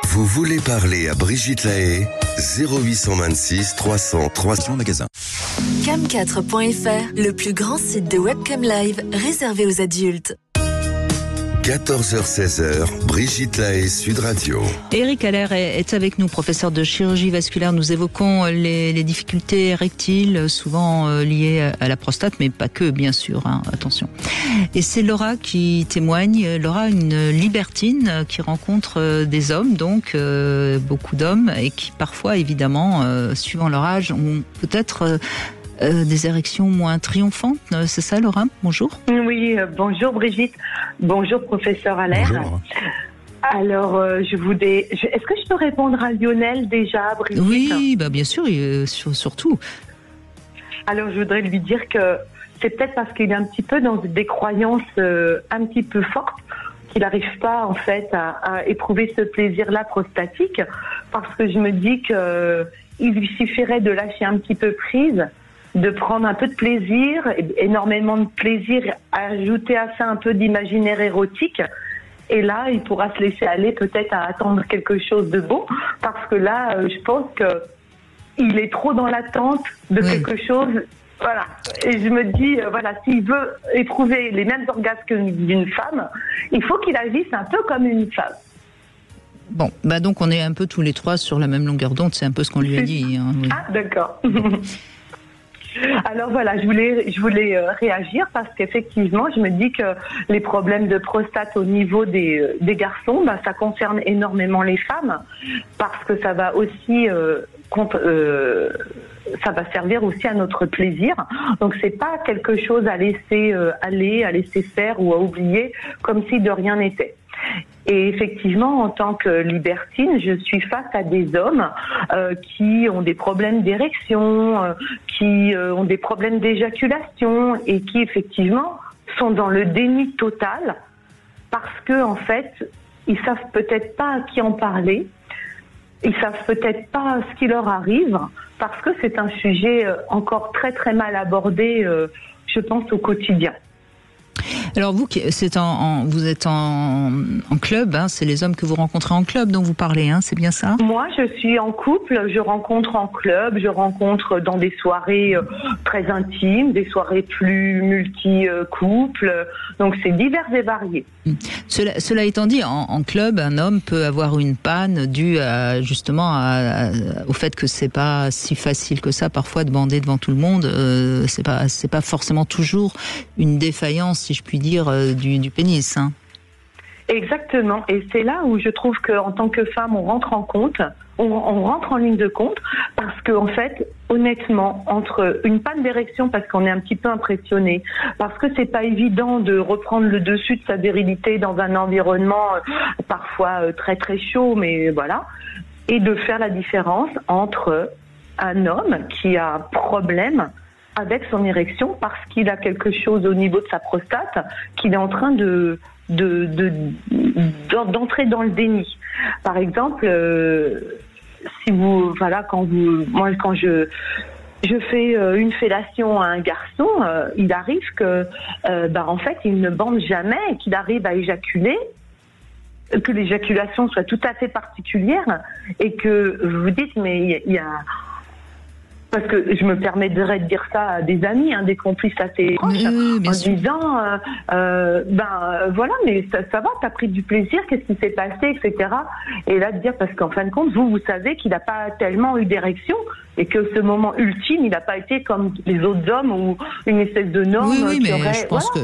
Vous voulez parler à Brigitte Lahaie? 0826 300 300 magasin. Cam4.fr, le plus grand site de webcam live réservé aux adultes. 14h-16h, Brigitte Lahaie, Sud Radio. Eric Allaire est avec nous, professeur de chirurgie vasculaire. Nous évoquons les difficultés érectiles, souvent liées à la prostate, mais pas que, bien sûr, hein, attention. Et c'est Laura qui témoigne. Laura, une libertine qui rencontre des hommes, donc beaucoup d'hommes, et qui parfois, évidemment, suivant leur âge, ont peut-être... des érections moins triomphantes, c'est ça Laura? Bonjour. Oui, bonjour Brigitte, bonjour professeur Allaire. Bonjour. Alors, est-ce que je peux répondre à Lionel déjà, Brigitte? Oui, bien sûr, surtout. Alors, je voudrais lui dire que c'est peut-être parce qu'il est un petit peu dans des croyances un petit peu fortes qu'il n'arrive pas en fait à éprouver ce plaisir-là prostatique, parce que je me dis qu'il lui suffirait de lâcher un petit peu prise, de prendre un peu de plaisir, énormément de plaisir, ajouter à ça un peu d'imaginaire érotique, et là, il pourra se laisser aller peut-être à attendre quelque chose de beau, parce que là, je pense qu'il est trop dans l'attente de quelque chose, voilà. Et je me dis, s'il veut éprouver les mêmes orgasmes d'une femme, il faut qu'il agisse un peu comme une femme. Bon, donc on est un peu tous les trois sur la même longueur d'onde, c'est un peu ce qu'on lui a dit. Hein, oui. Ah, d'accord. Alors voilà, je voulais réagir parce qu'effectivement, je me dis que les problèmes de prostate au niveau des garçons, ça concerne énormément les femmes, parce que ça va aussi ça va servir aussi à notre plaisir. Donc c'est pas quelque chose à laisser aller, à laisser faire ou à oublier comme si de rien n'était. Et effectivement, en tant que libertine, je suis face à des hommes qui ont des problèmes d'érection, qui ont des problèmes d'éjaculation, et qui effectivement sont dans le déni total parce que en fait, ils savent peut-être pas à qui en parler, ils savent peut-être pas ce qui leur arrive, parce que c'est un sujet encore très très mal abordé, je pense, au quotidien. Alors vous, vous êtes en club, hein, c'est les hommes que vous rencontrez en club dont vous parlez, hein, c'est bien ça? Moi, je suis en couple, je rencontre en club, je rencontre dans des soirées très intimes, des soirées plus multi-couples, donc c'est divers et varié. Cela étant dit, en club, un homme peut avoir une panne due justement au fait que c'est pas si facile que ça parfois de bander devant tout le monde. C'est pas forcément toujours une défaillance, si je puis dire, du pénis. Hein. Exactement, et c'est là où je trouve qu'en tant que femme, on rentre en ligne de compte, parce qu'en fait, honnêtement, entre une panne d'érection parce qu'on est un petit peu impressionné, parce que c'est pas évident de reprendre le dessus de sa virilité dans un environnement parfois très très chaud, mais voilà, et de faire la différence entre un homme qui a un problème avec son érection parce qu'il a quelque chose au niveau de sa prostate qu'il est en train d'entrer dans le déni. Par exemple, si vous, voilà, quand je fais une fellation à un garçon, il arrive que, en fait, il ne bande jamais et qu'il arrive à éjaculer, que l'éjaculation soit tout à fait particulière et que vous vous dites, mais il y a... Parce que je me permettrais de dire ça à des amis, des complices assez proches, en disant, voilà, mais ça va, t'as pris du plaisir, qu'est-ce qui s'est passé, etc. Et là, de dire, parce qu'en fin de compte, vous savez qu'il n'a pas tellement eu d'érection, et que ce moment ultime, il n'a pas été comme les autres hommes, ou une espèce de norme. Oui, mais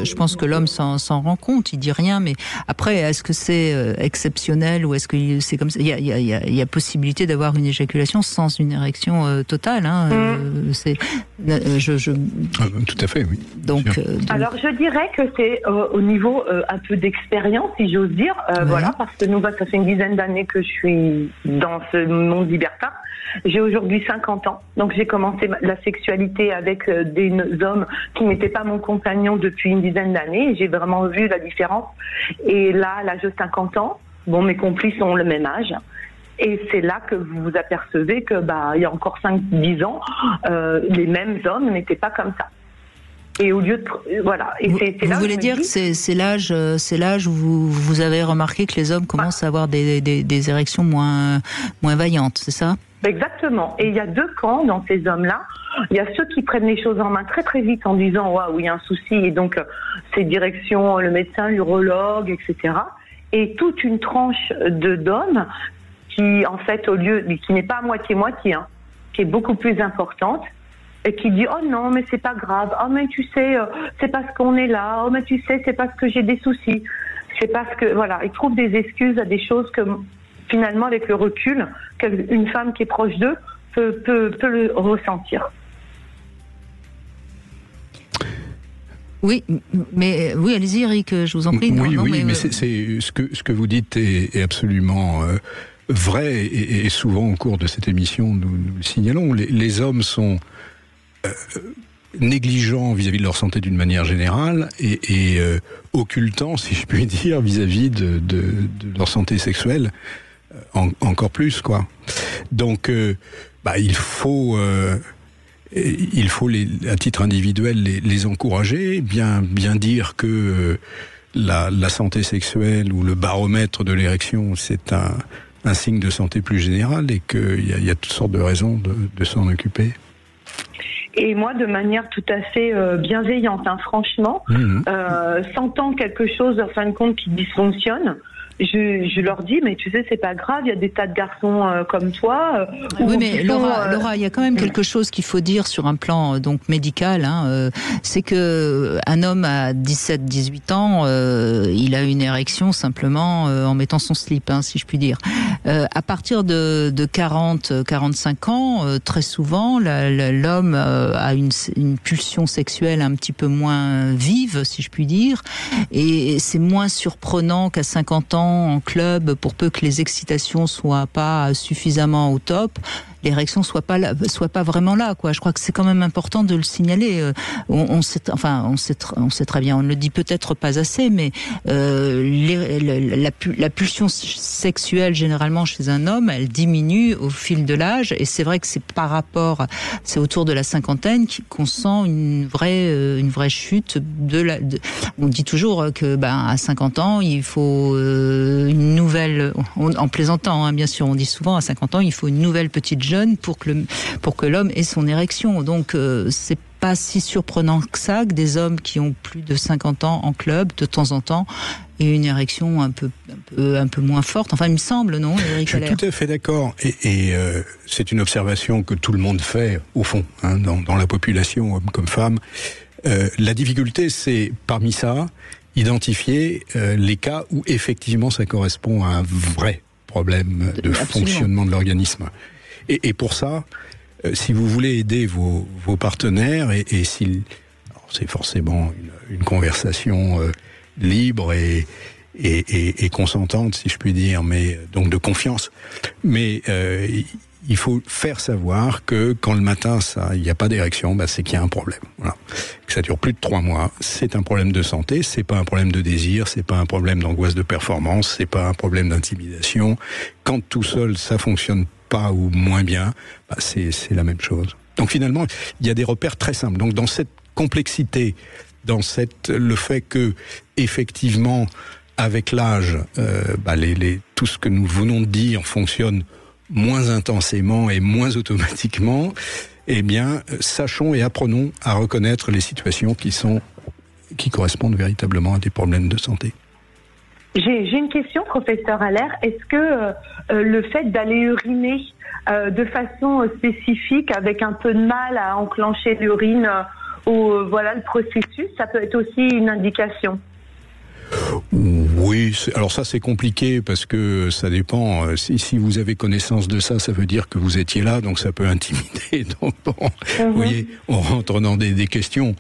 je pense que l'homme s'en rend compte, il dit rien, mais après, est-ce que c'est exceptionnel, ou est-ce que c'est comme ça? Il y a possibilité d'avoir une éjaculation sans une érection totale, tout à fait, oui. Donc, alors je dirais que c'est au niveau un peu d'expérience, si j'ose dire, voilà, parce que nous, ça fait une dizaine d'années que je suis dans ce monde libertin. J'ai aujourd'hui 50 ans, donc j'ai commencé la sexualité avec des hommes qui n'étaient pas mon compagnon depuis une dizaine d'années, et j'ai vraiment vu la différence. Et là, à l'âge de 50 ans, mes complices ont le même âge. Et c'est là que vous vous apercevez que, il y a encore 5-10 ans, les mêmes hommes n'étaient pas comme ça. Et au lieu de, voilà. Et c'est vous là voulez dire que c'est l'âge où vous avez remarqué que les hommes commencent à avoir des érections moins vaillantes, c'est ça? Exactement. Et il y a deux camps dans ces hommes-là. Il y a ceux qui prennent les choses en main très très vite en disant, waouh, il y a un souci, et donc c'est direction le médecin, l'urologue, etc. Et toute une tranche d'hommes qui, en fait, qui n'est pas à moitié-moitié, qui est beaucoup plus importante, et qui dit, oh non, mais c'est pas grave, oh mais tu sais, c'est parce qu'on est là, oh mais tu sais, c'est parce que j'ai des soucis, c'est parce que, voilà, ils trouvent des excuses à des choses que, finalement, avec le recul, qu'une femme qui est proche d'eux peut le ressentir. Oui, mais oui, allez-y, Eric, je vous en prie. Mais c'est ce que vous dites est absolument vrai, et souvent au cours de cette émission, nous le signalons. Les hommes sont négligents vis-à-vis de leur santé d'une manière générale et occultants, si je puis dire, vis-à-vis de leur santé sexuelle. Encore plus, quoi. Donc, il faut à titre individuel les encourager, bien dire que la santé sexuelle ou le baromètre de l'érection, c'est un signe de santé plus générale, et qu'il y a toutes sortes de raisons de s'en occuper. Et moi, de manière tout à fait bienveillante, franchement, sentant quelque chose, en fin de compte, qui dysfonctionne, je leur dis, mais tu sais, c'est pas grave, il y a des tas de garçons comme toi. Oui, mais Laura, il y a quand même quelque chose qu'il faut dire sur un plan donc médical. C'est que un homme à 17-18 ans, il a une érection simplement en mettant son slip, si je puis dire. À partir de 40-45 ans, très souvent, l'homme a une pulsion sexuelle un petit peu moins vive, si je puis dire, et c'est moins surprenant qu'à 50 ans en club, pour peu que les excitations soient pas suffisamment au top, l'érection soit pas vraiment là, quoi. Je crois que c'est quand même important de le signaler. On sait très bien, on ne le dit peut-être pas assez, mais la pulsion sexuelle généralement chez un homme, elle diminue au fil de l'âge, et c'est vrai que c'est autour de la cinquantaine qu'on sent une vraie chute on dit toujours que à 50 ans il faut une nouvelle, en plaisantant, bien sûr, on dit souvent à 50 ans il faut une nouvelle petite jeune pour que l'homme ait son érection. Donc c'est pas si surprenant que ça que des hommes qui ont plus de 50 ans en club de temps en temps aient une érection un peu moins forte. Enfin, il me semble, non, Eric? Je suis tout à fait d'accord, et c'est une observation que tout le monde fait au fond, dans la population, hommes comme femmes. La difficulté, c'est parmi ça identifier les cas où effectivement ça correspond à un vrai problème de fonctionnement de l'organisme. Et pour ça, si vous voulez aider vos partenaires, et c'est forcément une conversation libre et consentante, si je puis dire, mais donc de confiance. Mais il faut faire savoir que quand le matin, il n'y a pas d'érection, c'est qu'il y a un problème. Voilà. Que ça dure plus de 3 mois. C'est un problème de santé, c'est pas un problème de désir, c'est pas un problème d'angoisse de performance, c'est pas un problème d'intimidation. Quand tout seul, ça fonctionne pas ou moins bien, c'est la même chose. Donc finalement, il y a des repères très simples. Donc dans cette complexité, le fait que effectivement, avec l'âge, tout ce que nous venons de dire fonctionne moins intensément et moins automatiquement, eh bien, sachons et apprenons à reconnaître les situations qui correspondent véritablement à des problèmes de santé. J'ai une question, professeur Allaire. Est-ce que le fait d'aller uriner de façon spécifique, avec un peu de mal à enclencher l'urine ou le processus, ça peut être aussi une indication? Oui, alors ça c'est compliqué parce que ça dépend. Si vous avez connaissance de ça, ça veut dire que vous étiez là, donc ça peut intimider. Donc vous voyez, on rentre dans des questions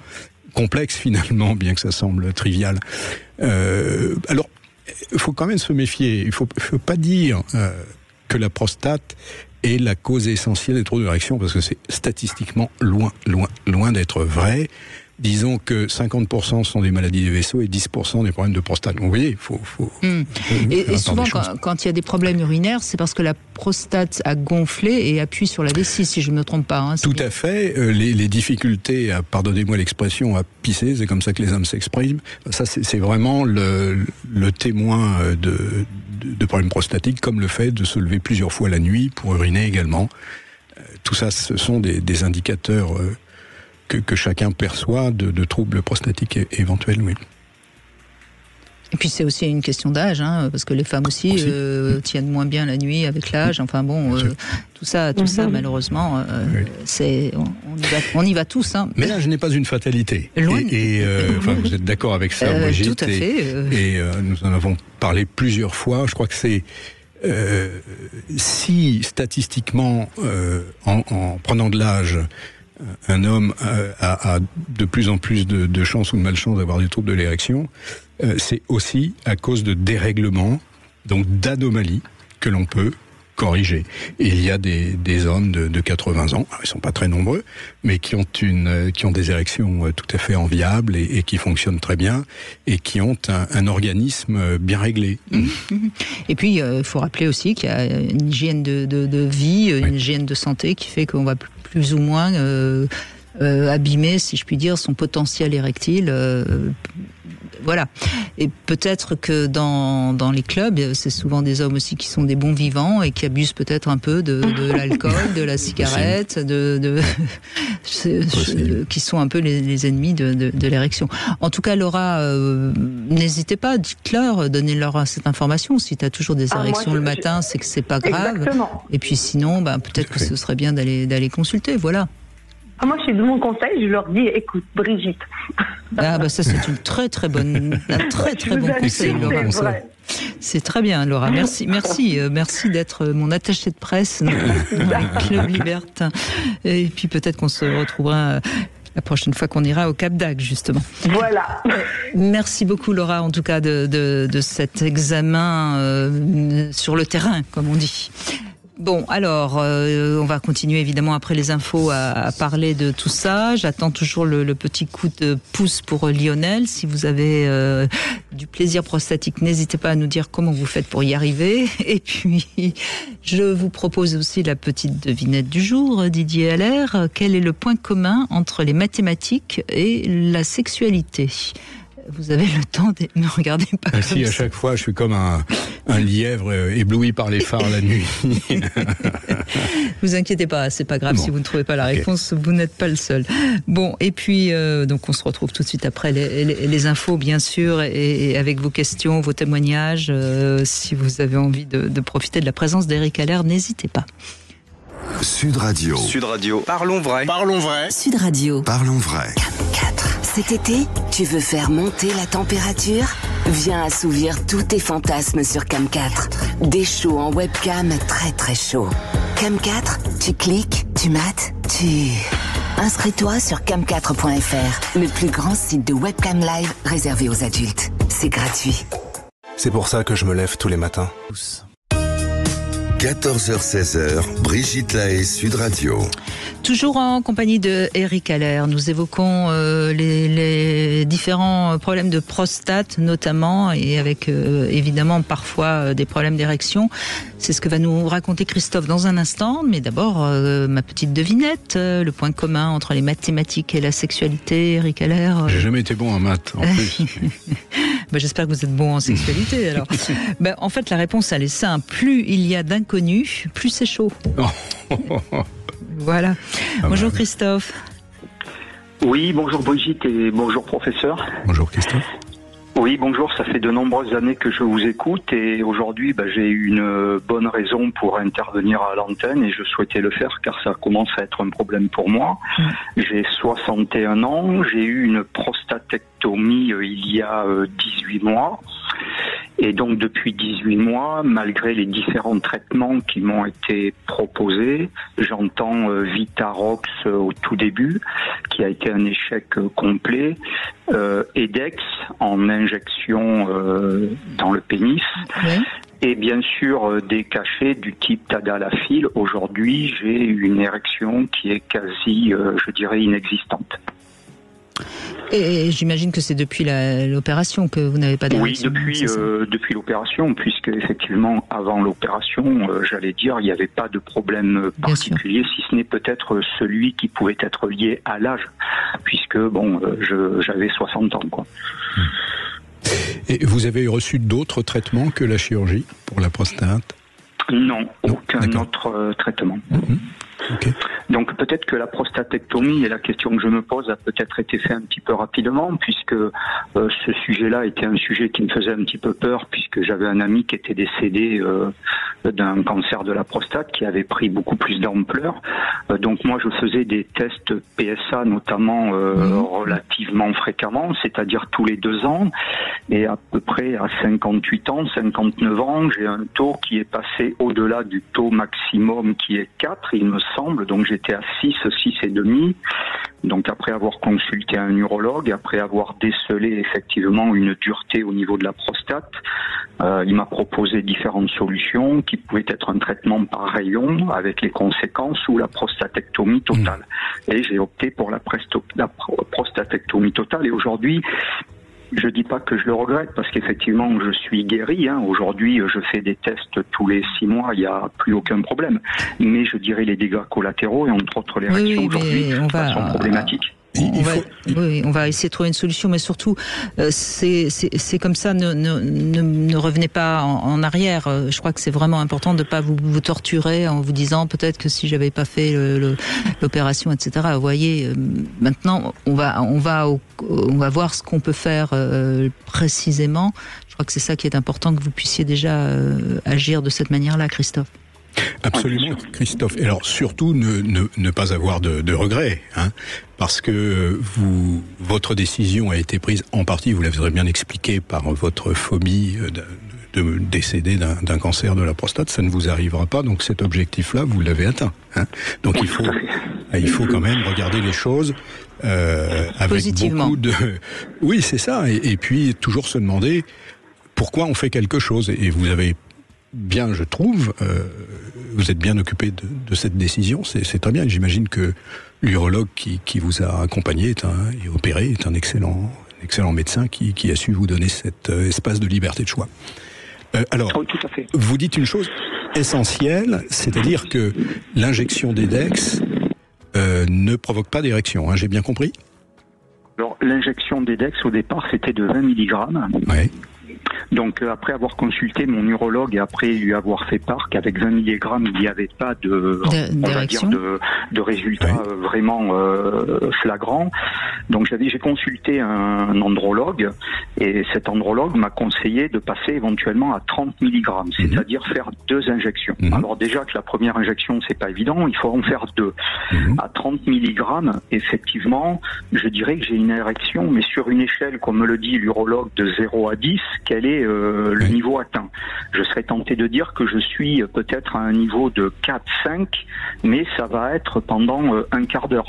complexes finalement, bien que ça semble trivial. Alors, il faut quand même se méfier. Il faut pas dire que la prostate est la cause essentielle des troubles d'érection, parce que c'est statistiquement loin d'être vrai. Disons que 50% sont des maladies des vaisseaux et 10% des problèmes de prostate. Donc, vous voyez, il faut et souvent, quand il y a des problèmes urinaires, c'est parce que la prostate a gonflé et appuie sur la vessie, si je ne me trompe pas. Tout à fait. Les difficultés, pardonnez-moi l'expression, à pisser, c'est comme ça que les hommes s'expriment. Ça, c'est vraiment le témoin de problèmes prostatiques, comme le fait de se lever plusieurs fois la nuit pour uriner également. Tout ça, ce sont des indicateurs que chacun perçoit de troubles prostatiques éventuels, oui. Et puis c'est aussi une question d'âge, parce que les femmes aussi. Tiennent moins bien la nuit avec l'âge. Enfin bon, tout ça malheureusement, on y va tous. Mais l'âge n'est pas une fatalité. Loin. Vous êtes d'accord avec ça, Brigitte? Tout à fait. Et nous en avons parlé plusieurs fois. Je crois que c'est si statistiquement, en prenant de l'âge, un homme a de plus en plus de chances ou de malchance d'avoir des troubles de l'érection, c'est aussi à cause de dérèglements, donc d'anomalies que l'on peut corriger. Et il y a des hommes de 80 ans, alors ils sont pas très nombreux, mais qui ont des érections tout à fait enviables et qui fonctionnent très bien et qui ont un organisme bien réglé. Et puis il faut rappeler aussi qu'il y a une hygiène de vie, une hygiène de santé qui fait qu'on va plus ou moins abîmer, si je puis dire, son potentiel érectile. Voilà. Et peut-être que dans les clubs, c'est souvent des hommes aussi qui sont des bons vivants et qui abusent peut-être un peu de l'alcool, de la cigarette, qui sont un peu les ennemis de l'érection. En tout cas, Laura, n'hésitez pas, dites-leur, donnez-leur cette information. Si tu as toujours des érections le matin, c'est que c'est pas grave. Exactement. Et puis sinon, peut-être que ce serait bien d'aller consulter. Voilà. Moi, je donne mon conseil, je leur dis, écoute, Brigitte. Ça, c'est un très bon conseil, Laura. C'est très bien, Laura. Merci d'être mon attachée de presse dans le Club Libertin. Et puis peut-être qu'on se retrouvera la prochaine fois qu'on ira au Cap d'Agde, justement. Voilà. Merci beaucoup, Laura, en tout cas, de cet examen sur le terrain, comme on dit. Bon, alors, on va continuer évidemment après les infos à parler de tout ça. J'attends toujours le petit coup de pouce pour Lionel. Si vous avez du plaisir prostatique, n'hésitez pas à nous dire comment vous faites pour y arriver. Et puis, je vous propose aussi la petite devinette du jour, Didier Allaire. Quel est le point commun entre les mathématiques et la sexualité ? Vous avez le temps de me regarder pas comme si, à chaque fois, je suis comme un lièvre ébloui par les phares la nuit. Vous inquiétez pas, c'est pas grave si vous ne trouvez pas la réponse, vous n'êtes pas le seul. Bon, et puis, donc on se retrouve tout de suite après les infos, bien sûr, et avec vos questions, vos témoignages. Si vous avez envie de profiter de la présence d'Éric Allaire, n'hésitez pas. Sud Radio. Sud Radio. Parlons vrai. Sud Radio. Parlons vrai. Cet été, tu veux faire monter la température ? Viens assouvir tous tes fantasmes sur Cam 4. Des shows en webcam très très chauds. Cam 4, tu cliques, tu mates Actu. Inscris-toi sur cam4.fr, le plus grand site de webcam live réservé aux adultes. C'est gratuit. C'est pour ça que je me lève tous les matins. 14h-16h, Brigitte Lahaie, Sud Radio. Toujours en compagnie de Eric Haller, nous évoquons les différents problèmes de prostate notamment, et avec évidemment parfois des problèmes d'érection. C'est ce que va nous raconter Christophe dans un instant, mais d'abord ma petite devinette, le point commun entre les mathématiques et la sexualité, Eric Haller. J'ai jamais été bon en maths, en plus. J'espère que vous êtes bon en sexualité alors. En fait la réponse elle est simple, plus il y a d'inconnus, plus c'est chaud. Voilà. Bonjour Christophe. Oui, bonjour Brigitte et bonjour professeur. Bonjour Christophe. Oui, bonjour, ça fait de nombreuses années que je vous écoute et aujourd'hui j'ai eu une bonne raison pour intervenir à l'antenne et je souhaitais le faire car ça commence à être un problème pour moi. J'ai 61 ans, j'ai eu une prostatectomie il y a 18 mois. Et donc depuis 18 mois, malgré les différents traitements qui m'ont été proposés, j'entends Vitarox au tout début, qui a été un échec complet, Edex en injection dans le pénis, et bien sûr des cachets du type Tadalafil. Aujourd'hui, j'ai une érection qui est quasi, je dirais, inexistante. Et j'imagine que c'est depuis l'opération que vous n'avez pas d'érection. Oui, depuis l'opération, puisque effectivement, avant l'opération, j'allais dire, il n'y avait pas de problème particulier, si ce n'est peut-être celui qui pouvait être lié à l'âge, puisque j'avais 60 ans, quoi. Et vous avez reçu d'autres traitements que la chirurgie pour la prostate ? Non, aucun autre traitement. Okay. Donc peut-être que la prostatectomie, et la question que je me pose, a peut-être été faite un petit peu rapidement, puisque ce sujet-là était un sujet qui me faisait un petit peu peur, puisque j'avais un ami qui était décédé d'un cancer de la prostate, qui avait pris beaucoup plus d'ampleur. Donc moi je faisais des tests PSA notamment relativement fréquemment, c'est-à-dire tous les 2 ans, et à peu près à 58 ans, 59 ans, j'ai un taux qui est passé au-delà du taux maximum qui est 4, il me semble, donc j'étais à 6,5. Donc après avoir consulté un urologue, après avoir décelé effectivement une dureté au niveau de la prostate, il m'a proposé différentes solutions qui pouvaient être un traitement par rayon avec les conséquences ou la prostatectomie totale. Et j'ai opté pour la prostatectomie totale et aujourd'hui, je dis pas que je le regrette parce qu'effectivement je suis guéri. Aujourd'hui, je fais des tests tous les 6 mois, il n'y a plus aucun problème. Mais je dirais les dégâts collatéraux et entre autres l'érection aujourd'hui sont problématiques. On va essayer de trouver une solution, mais surtout, c'est comme ça, ne revenez pas en arrière. Je crois que c'est vraiment important de ne pas vous torturer en vous disant peut-être que si j'avais pas fait l'opération, etc. Vous voyez, maintenant, on va voir ce qu'on peut faire précisément. Je crois que c'est ça qui est important, que vous puissiez déjà agir de cette manière-là, Christophe. Absolument, Christophe. Et alors surtout ne pas avoir de regrets, parce que votre décision a été prise en partie, vous l'avez bien expliqué, par votre phobie de décéder d'un cancer de la prostate. Ça ne vous arrivera pas, donc cet objectif-là, vous l'avez atteint. Donc il faut quand même regarder les choses avec positivement. Beaucoup de... Oui, c'est ça. Et puis toujours se demander pourquoi on fait quelque chose. Et vous avez bien, je trouve, vous êtes bien occupé de cette décision, c'est très bien. J'imagine que l'urologue qui vous a accompagné et opéré est un excellent médecin qui a su vous donner cet espace de liberté de choix. Alors, oui, tout à fait. Vous dites une chose essentielle, c'est-à-dire que l'injection d'Edex ne provoque pas d'érection, j'ai bien compris ? Alors, l'injection d'Edex, au départ, c'était de 20 mg. Ouais. Donc après avoir consulté mon urologue et après lui avoir fait part qu'avec 20 mg il n'y avait pas de résultats vraiment flagrants. Donc j'ai consulté un andrologue et cet andrologue m'a conseillé de passer éventuellement à 30 mg, c'est-à-dire faire 2 injections. Alors déjà que la première injection c'est pas évident, il faut en faire 2. À 30 mg, effectivement, je dirais que j'ai une érection, mais sur une échelle, comme me le dit l'urologue, de 0 à 10, qu'elle est est le niveau atteint. Je serais tenté de dire que je suis peut-être à un niveau de 4-5, mais ça va être pendant un quart d'heure.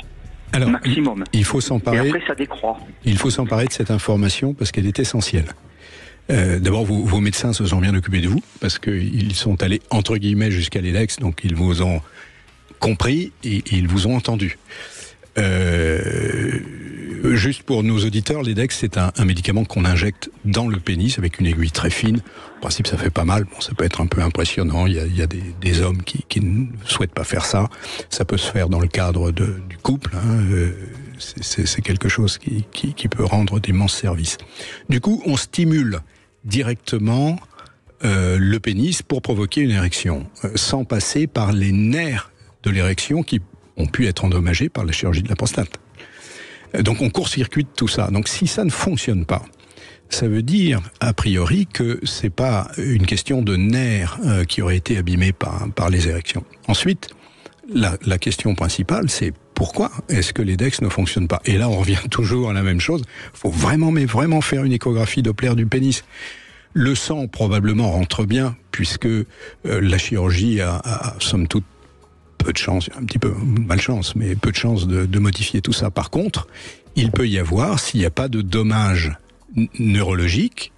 Alors, maximum. Il faut s'emparer. Et après, ça décroît. Il faut s'emparer de cette information parce qu'elle est essentielle. D'abord, vos médecins se sont bien occupés de vous parce qu'ils sont allés entre guillemets jusqu'à l'EDEX, donc ils vous ont compris et ils vous ont entendu. Juste pour nos auditeurs, l'EDEX, c'est un médicament qu'on injecte dans le pénis avec une aiguille très fine. En principe, ça fait pas mal. Bon, ça peut être un peu impressionnant. Il y a des hommes qui ne souhaitent pas faire ça. Ça peut se faire dans le cadre du couple. C'est quelque chose qui peut rendre d'immenses services. Du coup, on stimule directement le pénis pour provoquer une érection, sans passer par les nerfs de l'érection qui ont pu être endommagés par la chirurgie de la prostate. Donc on court-circuite tout ça. Donc si ça ne fonctionne pas, ça veut dire a priori que c'est pas une question de nerfs qui aurait été abîmé par les érections. Ensuite, la question principale, c'est pourquoi est-ce que l'EDEX ne fonctionne pas? Et là, on revient toujours à la même chose. Il faut vraiment faire une échographie Doppler du pénis. Le sang probablement rentre bien, puisque la chirurgie a somme toute peu de chance, un petit peu malchance, mais peu de chance de modifier tout ça. Par contre, il peut y avoir, s'il n'y a pas de dommages neurologiques,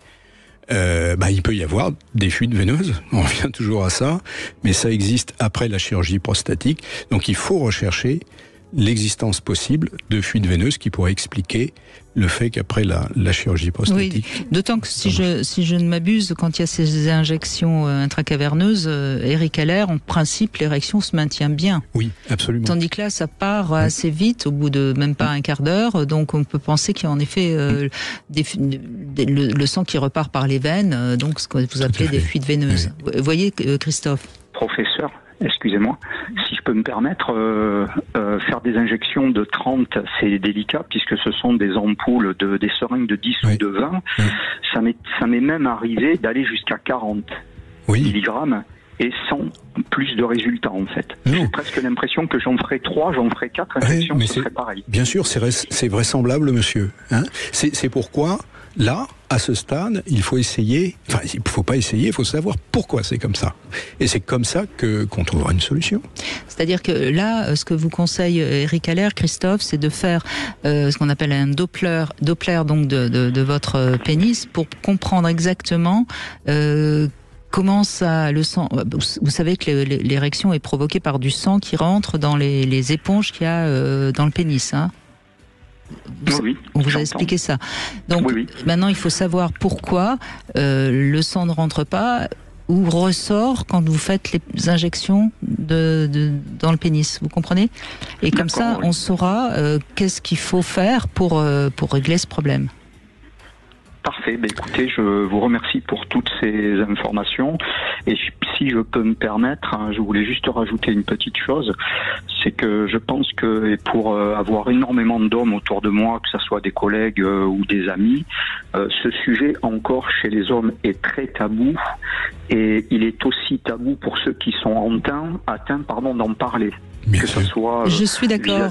il peut y avoir des fuites veineuses. On revient toujours à ça, mais ça existe après la chirurgie prostatique. Donc il faut rechercher l'existence possible de fuites veineuses qui pourraient expliquer le fait qu'après la chirurgie prostatique... Oui, d'autant que si je ne m'abuse, quand il y a ces injections intracaverneuses, Eric Haller, en principe, l'érection se maintient bien. Oui, absolument. Tandis que là, ça part assez vite, au bout de même pas un quart d'heure, donc on peut penser qu'il y a en effet le sang qui repart par les veines, donc ce que vous appelez des fuites veineuses. Oui. Vous voyez, Christophe? Professeur, excusez-moi, si je peux me permettre, faire des injections de 30, c'est délicat puisque ce sont des ampoules, des seringues de 10 ou de 20. Ça m'est même arrivé d'aller jusqu'à 40 milligrammes et sans plus de résultats en fait. J'ai presque l'impression que j'en ferai 3, j'en ferai 4 injections, ce serait pareil. Bien sûr, c'est vraisemblable, monsieur. Hein, c'est pourquoi... Là, à ce stade, il faut essayer, enfin, il ne faut pas essayer, il faut savoir pourquoi c'est comme ça. Et c'est comme ça qu'on trouvera une solution. C'est-à-dire que là, ce que vous conseille Eric Haller, Christophe, c'est de faire ce qu'on appelle un Doppler donc de votre pénis pour comprendre exactement comment ça, le sang... Vous savez que l'érection est provoquée par du sang qui rentre dans les éponges qu'il y a dans le pénis, hein. On vous a expliqué ça. Donc maintenant, il faut savoir pourquoi le sang ne rentre pas ou ressort quand vous faites les injections dans le pénis. Vous comprenez? Et comme ça, on saura qu'est-ce qu'il faut faire pour régler ce problème. Parfait. Écoutez, je vous remercie pour toutes ces informations. Et si je peux me permettre, je voulais juste rajouter une petite chose. C'est que je pense que pour avoir énormément d'hommes autour de moi, que ce soit des collègues ou des amis, ce sujet encore chez les hommes est très tabou. Et il est aussi tabou pour ceux qui sont atteints d'en parler. Que ce soit je suis d'accord.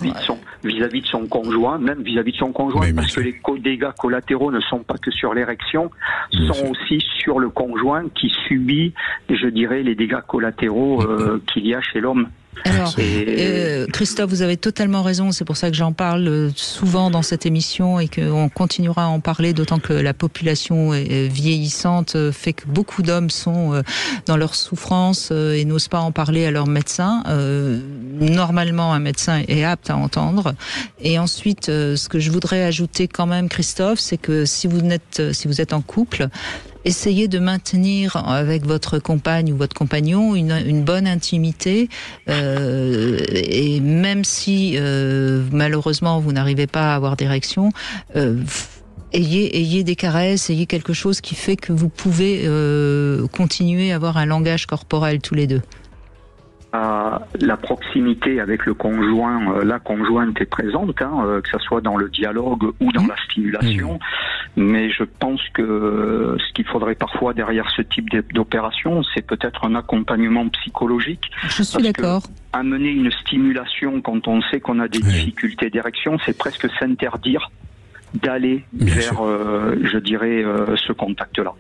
Vis-à-vis de son conjoint, même vis-à-vis de son conjoint, parce que les dégâts collatéraux ne sont pas que sur l'érection, sont aussi sur le conjoint qui subit, je dirais, les dégâts collatéraux qu'il y a chez l'homme. Alors, Christophe, vous avez totalement raison, c'est pour ça que j'en parle souvent dans cette émission et qu'on continuera à en parler, d'autant que la population vieillissante fait que beaucoup d'hommes sont dans leur souffrance et n'osent pas en parler à leur médecin. Normalement, un médecin est apte à entendre. Et ensuite, ce que je voudrais ajouter quand même, Christophe, c'est que si vous êtes en couple, essayez de maintenir avec votre compagne ou votre compagnon une bonne intimité et même si malheureusement vous n'arrivez pas à avoir d'érection, ayez des caresses, ayez quelque chose qui fait que vous pouvez continuer à avoir un langage corporel tous les deux. La proximité avec le conjoint, la conjointe est présente, que ce soit dans le dialogue ou dans la stimulation, mais je pense que ce qu'il faudrait parfois derrière ce type d'opération, c'est peut-être un accompagnement psychologique. Je suis d'accord. Amener une stimulation quand on sait qu'on a des difficultés d'érection, c'est presque s'interdire d'aller vers, je dirais, ce contact-là.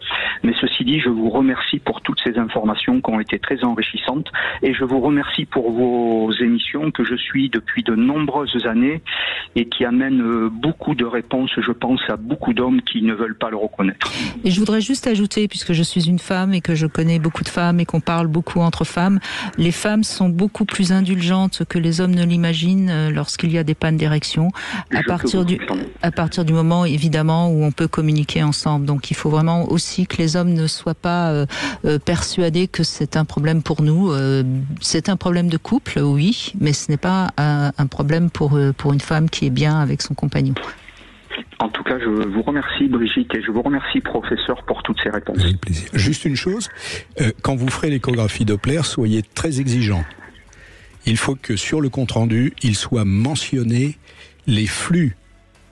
Mais ceci dit, je vous remercie pour toutes ces informations qui ont été très enrichissantes et je vous remercie pour vos émissions que je suis depuis de nombreuses années et qui amènent beaucoup de réponses, je pense, à beaucoup d'hommes qui ne veulent pas le reconnaître. Et je voudrais juste ajouter, puisque je suis une femme et que je connais beaucoup de femmes et qu'on parle beaucoup entre femmes, les femmes sont beaucoup plus indulgentes que les hommes ne l'imaginent lorsqu'il y a des pannes d'érection, à partir du moment, évidemment, où on peut communiquer ensemble. Donc il faut vraiment aussi que les hommes ne soient pas persuadés que c'est un problème pour nous. C'est un problème de couple, oui, mais ce n'est pas un problème pour une femme qui est bien avec son compagnon. En tout cas, je vous remercie Brigitte et je vous remercie professeur pour toutes ces réponses. Avec plaisir. Juste une chose, quand vous ferez l'échographie Doppler, soyez très exigeant. Il faut que sur le compte-rendu, il soit mentionné les flux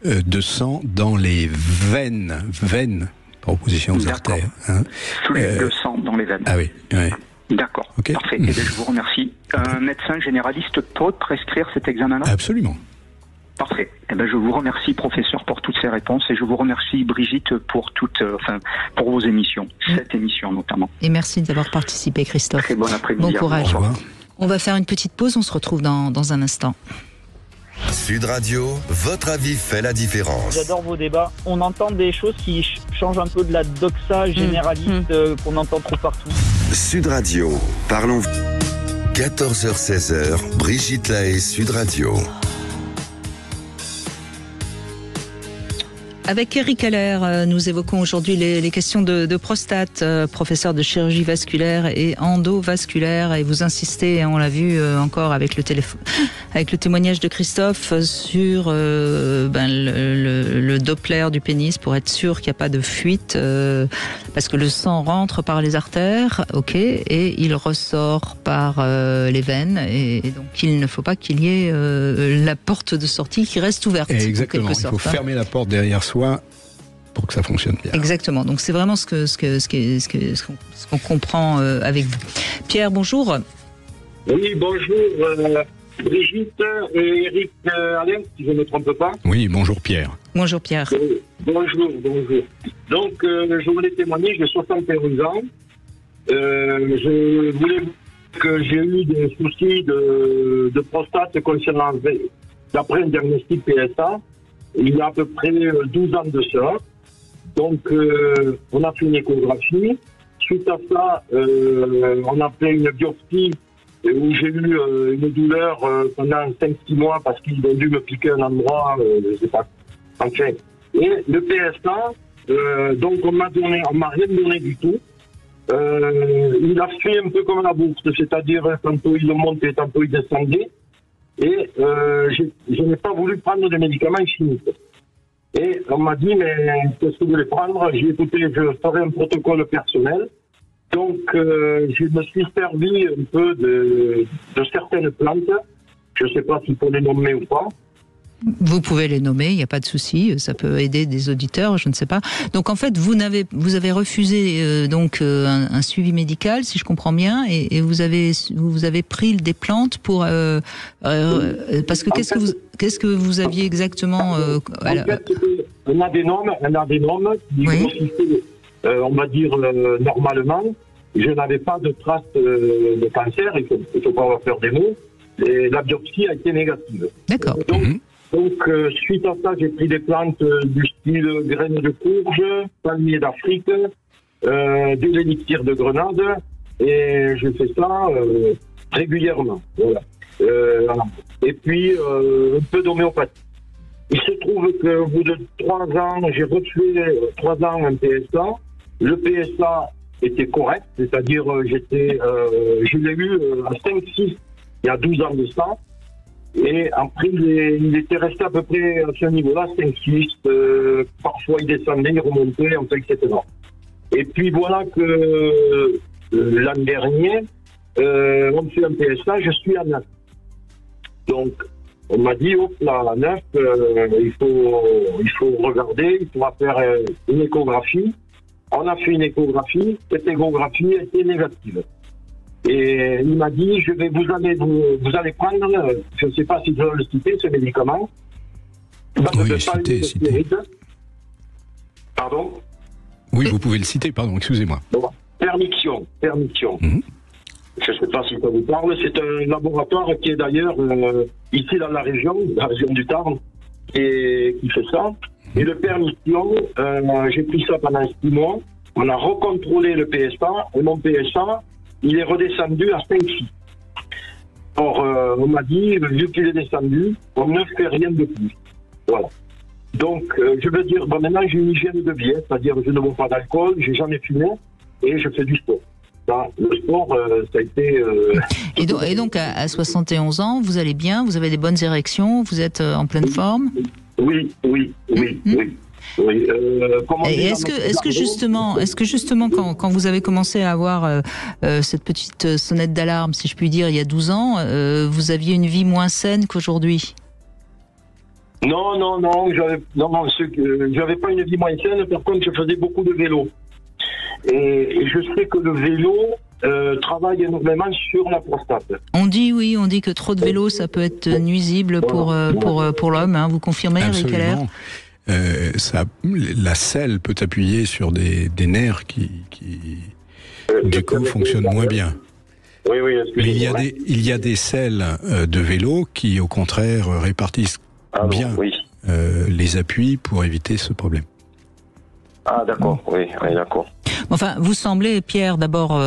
de sang dans les veines par opposition aux artères. Hein. Flux de sang dans les veines. Ah oui, oui. D'accord, okay. Parfait. Eh bien, je vous remercie. Un médecin généraliste peut prescrire cet examen-là ? Absolument. Parfait. Eh bien, je vous remercie, professeur, pour toutes ces réponses et je vous remercie, Brigitte, pour pour vos émissions, cette émission notamment. Et merci d'avoir participé, Christophe. Très bon après-midi. Bon courage. On va faire une petite pause, on se retrouve dans un instant. Sud Radio, votre avis fait la différence. J'adore vos débats. On entend des choses qui changent un peu de la doxa généraliste qu'on entend trop partout. Sud Radio, parlons. 14h-16h, Brigitte Lahaie, Sud Radio. Avec Eric Haller, nous évoquons aujourd'hui les questions de prostate, professeur de chirurgie vasculaire et endovasculaire, et vous insistez, on l'a vu encore avec le témoignage de Christophe sur le Doppler du pénis pour être sûr qu'il n'y a pas de fuite, parce que le sang rentre par les artères, ok, et il ressort par les veines, et donc il ne faut pas qu'il y ait la porte de sortie qui reste ouverte. Exactement, il faut fermer la porte derrière soi pour que ça fonctionne bien. Exactement. Donc c'est vraiment ce qu'on comprend avec vous. Pierre, bonjour. Oui, bonjour Brigitte et Eric Alain, si je ne me trompe pas. Oui, bonjour Pierre. Bonjour Pierre. Bonjour. Donc je voulais témoigner, j'ai 71 ans. Je voulais que j'ai eu des soucis de prostate concernant, d'après un diagnostic PSA, il y a à peu près 12 ans de ça. Donc, on a fait une échographie. Suite à ça, on a fait une biopsie où j'ai eu une douleur pendant 5-6 mois parce qu'ils ont dû me piquer un endroit, je sais pas. Enfin, et le PSA, donc on m'a rien donné du tout. Il a fait un peu comme la bourse, c'est-à-dire tantôt il montait, tantôt il descendait. Et je n'ai pas voulu prendre de médicaments chimiques. Et on m'a dit, mais qu'est-ce que vous voulez prendre? J'ai écouté, je ferai un protocole personnel. Donc, je me suis servi un peu de certaines plantes. Je ne sais pas s'il faut les nommer ou pas. Vous pouvez les nommer, il n'y a pas de souci, ça peut aider des auditeurs, je ne sais pas. Donc en fait, vous avez refusé un suivi médical, si je comprends bien, et vous avez pris des plantes pour parce que qu'est-ce que vous aviez exactement en fait, un adénome qui consistait, on va dire normalement, je n'avais pas de traces de cancer, il faut pas avoir peur des mots, et la biopsie a été négative. D'accord. Donc, suite à ça, j'ai pris des plantes du style graines de courge, palmiers d'Afrique, de l'élixir de Grenade, et je fais ça régulièrement. Voilà. Et puis, un peu d'homéopathie. Il se trouve qu'au bout de 3 ans, j'ai refait 3 ans un PSA. Le PSA était correct, c'est-à-dire je l'ai eu à 5-6, il y a 12 ans de ça. Et après, il était resté à peu près à ce niveau-là, 5-6. Parfois, il descendait, il remontait, enfin, etc. Et puis, voilà que l'an dernier, on fait un PSA, je suis à 9. Donc, on m'a dit, hop là, à 9, il faut regarder, il faudra faire une échographie. On a fait une échographie, cette échographie était négative. Et il m'a dit, vous allez prendre, je ne sais pas si je dois le citer, ce médicament. Oui, citez. Pardon? Oui, vous pouvez le citer, pardon, excusez-moi. Bon, Permixion. Je ne sais pas si ça vous parle. C'est un laboratoire qui est d'ailleurs ici dans la région du Tarn, et qui fait ça. Et le Permixion, j'ai pris ça pendant 6 mois. On a recontrôlé le PSA, et mon PSA, il est redescendu à 5,6. Or, on m'a dit, vu qu'il est descendu, on ne fait rien de plus. Voilà. Donc, je veux dire, maintenant j'ai une hygiène de vie, c'est-à-dire je ne bois pas d'alcool, j'ai jamais fumé, et je fais du sport. Le sport, ça a été... Et donc, à 71 ans, vous allez bien, vous avez des bonnes érections, vous êtes en pleine forme? Oui. Est-ce que justement, quand vous avez commencé à avoir cette petite sonnette d'alarme, si je puis dire, il y a 12 ans, vous aviez une vie moins saine qu'aujourd'hui? Non, j'avais pas une vie moins saine. Par contre, je faisais beaucoup de vélo. Et je sais que le vélo travaille énormément sur la prostate. On dit que trop de vélo, ça peut être nuisible pour l'homme. Hein. Vous confirmez, Eric Haller? La selle peut appuyer sur des nerfs qui du coup, fonctionnent moins bien. Oui, mais il y a des selles de vélo qui, au contraire, répartissent bien les appuis pour éviter ce problème. Ah, d'accord, oui, d'accord. Enfin, vous semblez, Pierre, d'abord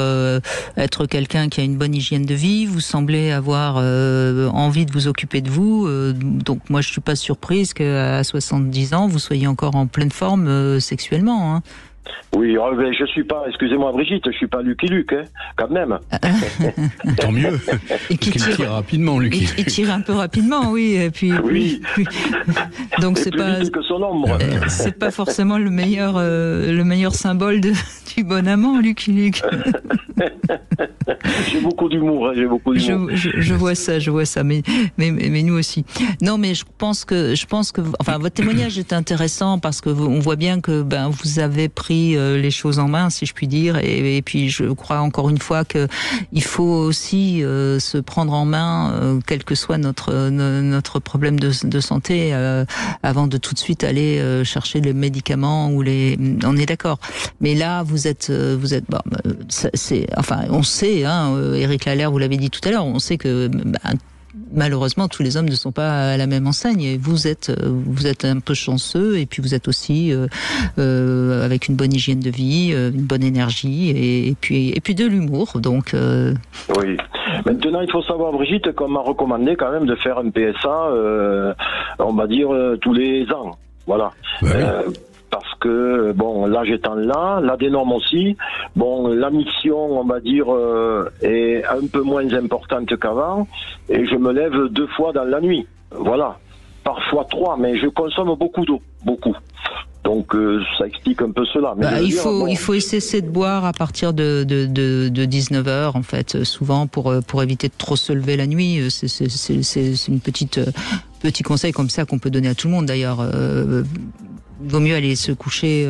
être quelqu'un qui a une bonne hygiène de vie. Vous semblez avoir envie de vous occuper de vous. Donc, moi, je suis pas surprise qu'à 70 ans, vous soyez encore en pleine forme sexuellement. Hein. Oui, mais je suis pas, excusez-moi Brigitte, je suis pas Lucky Luke, hein, quand même. Tant mieux. Et qui tire rapidement, Lucky. Il tire un peu rapidement, oui. Et puis, oui. Donc c'est pas vite que son ombre. C'est pas forcément le meilleur symbole du bon amant, Lucky Luke. J'ai beaucoup d'humour, Je vois ça, mais nous aussi. Non, mais je pense que, enfin, votre témoignage est intéressant parce que on voit bien que vous avez pris les choses en main, si je puis dire, et puis je crois encore une fois que il faut aussi se prendre en main, quel que soit notre problème de santé, avant de tout de suite aller chercher les médicaments ou on est d'accord. Mais là, vous êtes enfin, on sait, Eric Haller, vous l'avez dit tout à l'heure, on sait que malheureusement, tous les hommes ne sont pas à la même enseigne. Et vous êtes un peu chanceux, et puis vous êtes aussi avec une bonne hygiène de vie, une bonne énergie, et puis de l'humour. Donc. Oui. Maintenant, il faut savoir, Brigitte, qu'on m'a recommandé quand même de faire un PSA, on va dire tous les ans. Voilà. Parce que, l'âge étant là, l'adénome aussi, la mission, on va dire, est un peu moins importante qu'avant, et je me lève 2 fois dans la nuit. Voilà. Parfois 3, mais je consomme beaucoup d'eau. Beaucoup. Donc, ça explique un peu cela. Mais il faut cesser de boire à partir de 19h, en fait, souvent, pour éviter de trop se lever la nuit. C'est une petit conseil comme ça qu'on peut donner à tout le monde, d'ailleurs. Vaut mieux aller se coucher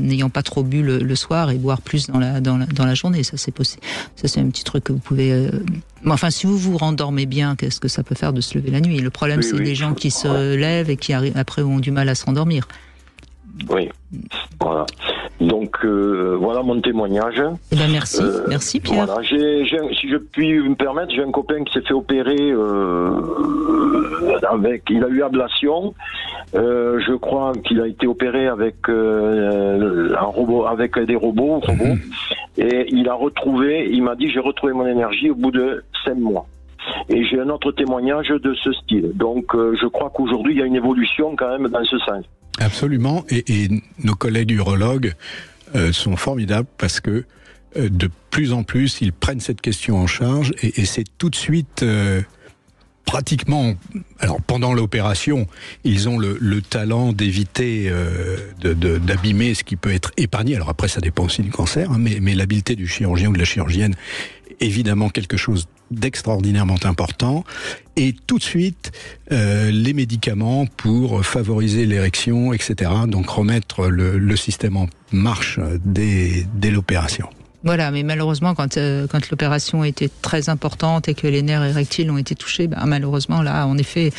n'ayant pas trop bu le soir et boire plus dans la journée. Ça, c'est possible. Ça, c'est un petit truc que vous pouvez... Enfin, si vous vous rendormez bien, qu'est-ce que ça peut faire de se lever la nuit? Le problème, c'est les gens qui se lèvent et qui après ont du mal à se rendormir. Oui, voilà. Donc, voilà mon témoignage. Eh ben merci Pierre. Voilà. Si je puis me permettre, j'ai un copain qui s'est fait opérer il a eu ablation. Je crois qu'il a été opéré avec un robot, avec des robots. Et il m'a dit, j'ai retrouvé mon énergie au bout de 5 mois. Et j'ai un autre témoignage de ce style. Donc, je crois qu'aujourd'hui, il y a une évolution quand même dans ce sens. Absolument, et nos collègues urologues sont formidables parce que de plus en plus, ils prennent cette question en charge et c'est tout de suite pratiquement... Alors, pendant l'opération, ils ont le talent d'éviter d'abîmer ce qui peut être épargné. Alors après, ça dépend aussi du cancer, mais l'habileté du chirurgien ou de la chirurgienne, évidemment quelque chose d'extraordinairement important, et tout de suite les médicaments pour favoriser l'érection, etc. Donc remettre le système en marche dès l'opération. Voilà, mais malheureusement, quand l'opération était très importante et que les nerfs érectiles ont été touchés, malheureusement, là, en effet,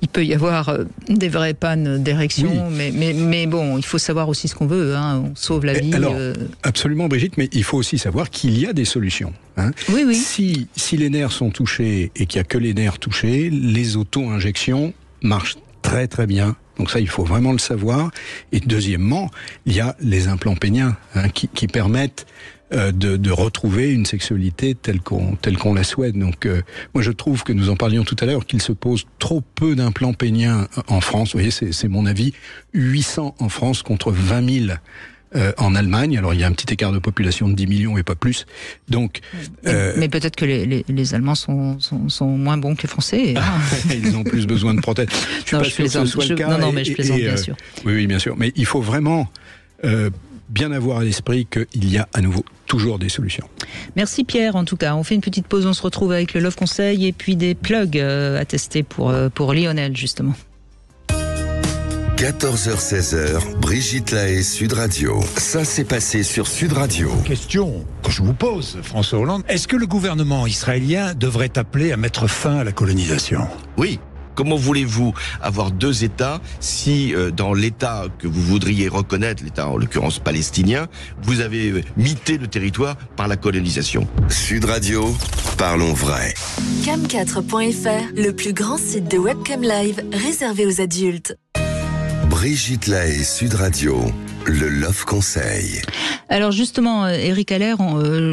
Il peut y avoir des vraies pannes d'érection, mais bon, il faut savoir aussi ce qu'on veut. Hein. On sauve la vie. Alors, absolument, Brigitte, mais il faut aussi savoir qu'il y a des solutions. Hein. Oui. Si les nerfs sont touchés et qu'il n'y a que les nerfs touchés, les auto-injections marchent très très bien. Donc ça, il faut vraiment le savoir. Et deuxièmement, il y a les implants péniens qui permettent de retrouver une sexualité telle qu'on la souhaite. Donc moi je trouve que nous en parlions tout à l'heure, qu'il se pose trop peu d'implants péniens en France. Vous voyez, c'est mon avis. 800 en France contre 20 000 en Allemagne. Alors il y a un petit écart de population de 10 millions et pas plus. Donc mais peut-être que les Allemands sont moins bons que les Français. Ils ont plus besoin de prothèses. Je suis pas sûr que ce soit le cas. Non, mais je plaisante, bien sûr. Oui, bien sûr. Mais il faut vraiment bien avoir à l'esprit qu'il y a à nouveau toujours des solutions. Merci Pierre, en tout cas. On fait une petite pause, on se retrouve avec le Love Conseil et puis des plugs à tester pour Lionel, justement. 14h-16h, Brigitte Lahaie, Sud Radio. Ça s'est passé sur Sud Radio. Question que je vous pose, François Hollande. Est-ce que le gouvernement israélien devrait appeler à mettre fin à la colonisation ? Oui. Comment voulez-vous avoir deux États si dans l'État que vous voudriez reconnaître, l'État en l'occurrence palestinien, vous avez mité le territoire par la colonisation ? Sud Radio, parlons vrai. Cam4.fr, le plus grand site de webcam live réservé aux adultes. Brigitte Lahaie, Sud Radio, le Love Conseil. Alors justement, Eric Haller,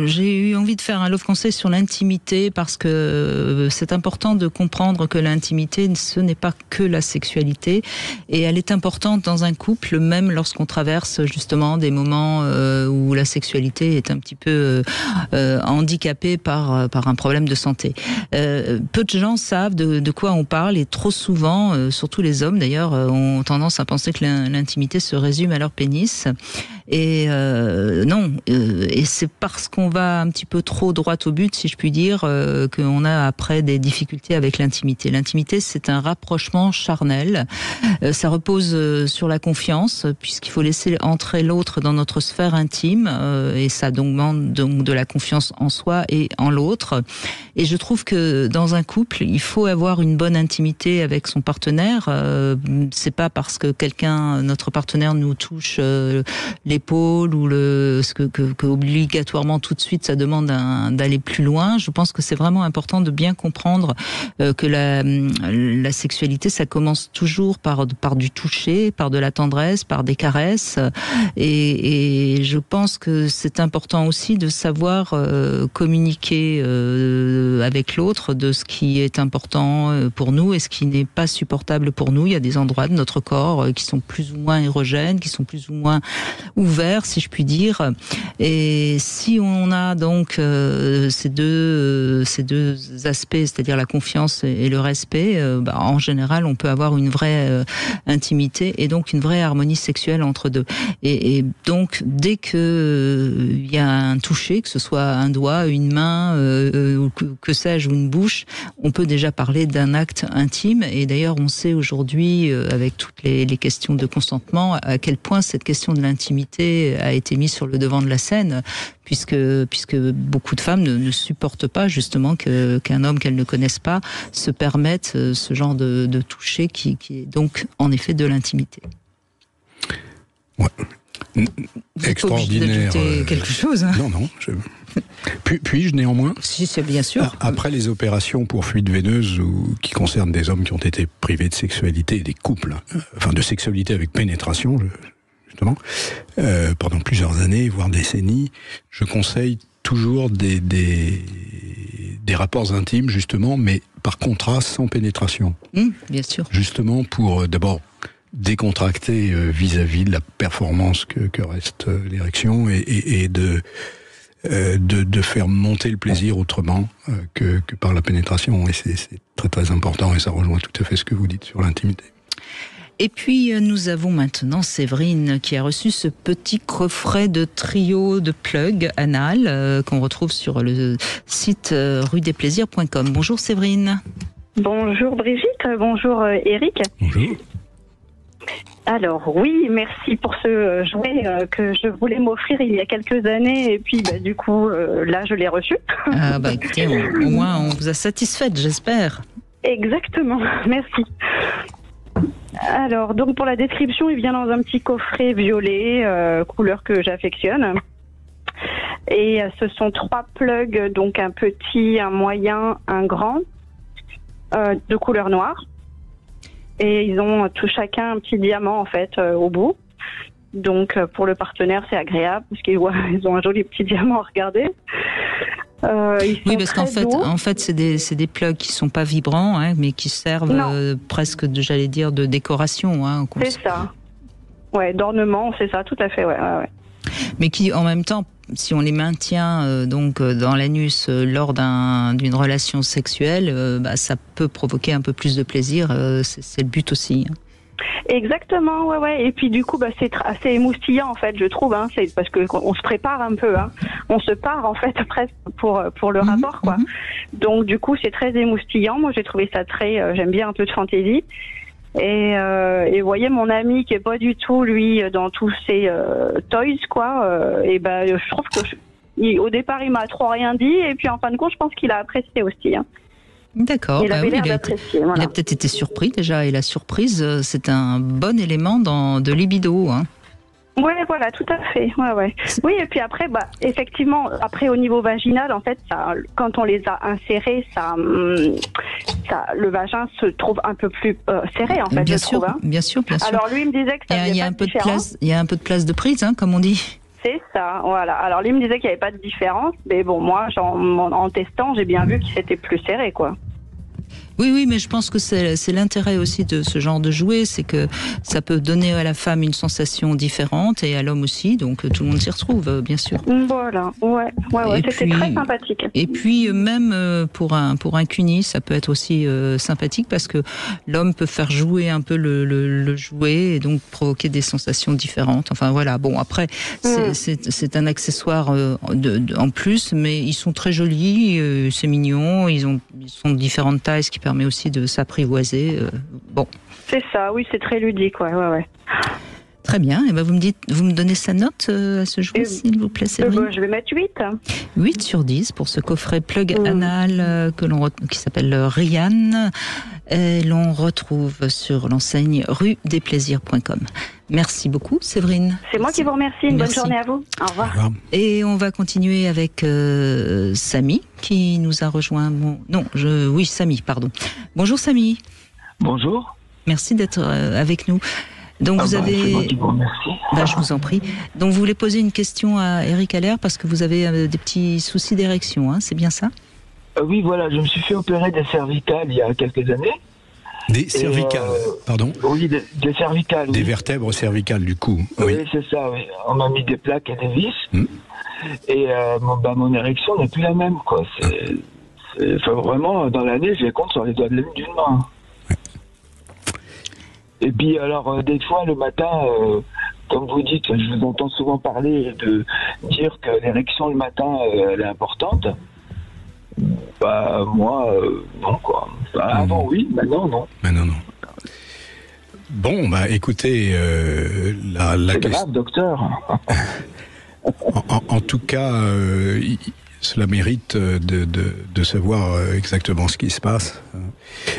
j'ai eu envie de faire un Love Conseil sur l'intimité parce que c'est important de comprendre que l'intimité, ce n'est pas que la sexualité et elle est importante dans un couple, même lorsqu'on traverse justement des moments où la sexualité est un petit peu handicapée par un problème de santé. Peu de gens savent de quoi on parle et trop souvent, surtout les hommes d'ailleurs, ont tendance à penser que l'intimité se résume à leur pénis. Et non, et c'est parce qu'on va un petit peu trop droit au but, si je puis dire, qu'on a après des difficultés avec l'intimité. L'intimité, c'est un rapprochement charnel. Ça repose sur la confiance, puisqu'il faut laisser entrer l'autre dans notre sphère intime, et ça demande donc de la confiance en soi et en l'autre. Et je trouve que dans un couple, il faut avoir une bonne intimité avec son partenaire. C'est pas parce que notre partenaire nous touche l'épaule ou que obligatoirement tout de suite ça demande d'aller plus loin. Je pense que c'est vraiment important de bien comprendre que la sexualité, ça commence toujours par du toucher, par de la tendresse, par des caresses. Et je pense que c'est important aussi de savoir communiquer avec l'autre de ce qui est important pour nous et ce qui n'est pas supportable pour nous. Il y a des endroits de notre corps qui sont plus ou moins érogènes, qui sont plus ou moins ouverts, si je puis dire. Et si on a donc ces deux aspects, c'est-à-dire la confiance et le respect, en général, on peut avoir une vraie intimité et donc une vraie harmonie sexuelle entre deux. Et donc, dès que il y a un toucher, que ce soit un doigt, une main, que sais-je, ou une bouche, on peut déjà parler d'un acte intime. Et d'ailleurs, on sait aujourd'hui, avec toutes les questions de consentement, à quel point cette question de l'intimité a été mise sur le devant de la scène, puisque beaucoup de femmes ne supportent pas justement qu'un homme qu'elles ne connaissent pas se permette ce genre de toucher qui est donc en effet de l'intimité. Ouais. Extraordinaire. Quelque chose. Hein. Non. Puis-je néanmoins, si, c'est bien sûr. Après les opérations pour fuite veineuse qui concernent des hommes qui ont été privés de sexualité, des couples, enfin de sexualité avec pénétration, justement, pendant plusieurs années, voire décennies, je conseille toujours des rapports intimes, justement, mais par contraste, sans pénétration. Bien sûr. Justement pour, d'abord, décontracter vis-à-vis de la performance que reste l'érection et de faire monter le plaisir autrement que par la pénétration. Et c'est très très important et ça rejoint tout à fait ce que vous dites sur l'intimité. Et puis nous avons maintenant Séverine qui a reçu ce petit coffret de trio de plugs anal qu'on retrouve sur le site ruedesplaisirs.com. Bonjour Séverine. Bonjour Brigitte, bonjour Eric. Bonjour. Alors oui, merci pour ce jouet que je voulais m'offrir il y a quelques années et puis du coup là je l'ai reçu. Écoutez, au moins on vous a satisfaite, j'espère. Exactement, merci. Alors, donc pour la description, il vient dans un petit coffret violet, couleur que j'affectionne. Et ce sont 3 plugs, donc un petit, un moyen, un grand, de couleur noire. Et ils ont tout chacun un petit diamant en fait au bout. Donc pour le partenaire c'est agréable parce qu'ils ont un joli petit diamant à regarder. Oui, parce qu'en fait, c'est des plugs qui sont pas vibrants, hein, mais qui servent presque, j'allais dire, de décoration. Hein, c'est ça. Ouais, d'ornement, c'est ça, tout à fait. Ouais. Mais qui, en même temps, si on les maintient donc dans l'anus lors d'une relation sexuelle, ça peut provoquer un peu plus de plaisir. C'est le but aussi. Hein. Exactement, ouais. Et puis du coup, c'est assez émoustillant en fait, je trouve. Hein. C'est parce que on se prépare un peu. Hein. On se part en fait presque pour le rapport, quoi. Donc du coup, c'est très émoustillant. Moi, j'ai trouvé ça très. J'aime bien un peu de fantaisie. Et vous voyez, mon ami qui est pas du tout lui dans tous ces toys, quoi. Je trouve que au départ, il m'a trop rien dit, et puis en fin de compte, je pense qu'il a apprécié aussi. Hein. D'accord. Il a peut-être été surpris déjà, et la surprise, c'est un bon élément de libido. Hein. Ouais, voilà, tout à fait. Ouais. Oui, et puis après, effectivement, après au niveau vaginal, en fait, quand on les a insérés, le vagin se trouve un peu plus serré, en fait, bien je sûr, trouve. Hein. Bien sûr. Alors lui, il me disait que ça il y a un peu de place. Il y a un peu de place de prise, hein, comme on dit. C'est ça, voilà. Alors lui me disait qu'il n'y avait pas de différence, mais bon, moi, en testant, j'ai bien vu que c'était plus serré, quoi. Oui, mais je pense que c'est l'intérêt aussi de ce genre de jouet, c'est que ça peut donner à la femme une sensation différente et à l'homme aussi, donc tout le monde s'y retrouve, bien sûr. Voilà, ouais, c'était très sympathique. Et puis même pour un cuni, ça peut être aussi sympathique parce que l'homme peut faire jouer un peu le jouet et donc provoquer des sensations différentes. Enfin voilà, bon après c'est un accessoire en plus, mais ils sont très jolis, c'est mignon, ils sont de différentes tailles, ce qui permet aussi de s'apprivoiser. Bon. C'est ça, oui, c'est très ludique, ouais. Très bien, et vous me donnez sa note à ce jouet, s'il vous plaît, Séverine. Je vais mettre 8. 8 sur 10 pour ce coffret plug anal qui s'appelle Rian. Et l'on retrouve sur l'enseigne ruedesplaisirs.com. Merci beaucoup, Séverine. C'est moi qui vous remercie. Bonne journée à vous. Au revoir. Et on va continuer avec Samy, qui nous a rejoint. Samy, pardon. Bonjour, Samy. Bonjour. Merci d'être avec nous. Donc vous avez. C'est moi qui vous remercie. Je vous en prie. Donc vous voulez poser une question à Eric Haller parce que vous avez des petits soucis d'érection, hein, c'est bien ça? Oui, voilà, je me suis fait opérer des cervicales il y a quelques années. Des cervicales, pardon? Oui, des cervicales. Des vertèbres cervicales, du coup. Oui, c'est ça, oui. On m'a mis des plaques et des vis. Et mon érection n'est plus la même, quoi. Vraiment, dans l'année, je les compte sur les doigts d'une main. Et puis, alors, des fois, le matin, comme vous dites, je vous entends souvent parler de dire que l'érection le matin, elle est importante. Moi, non, quoi. Avant, oui, maintenant, non. Maintenant, non. Bon, écoutez, c'est grave, docteur. en tout cas, cela mérite de savoir exactement ce qui se passe.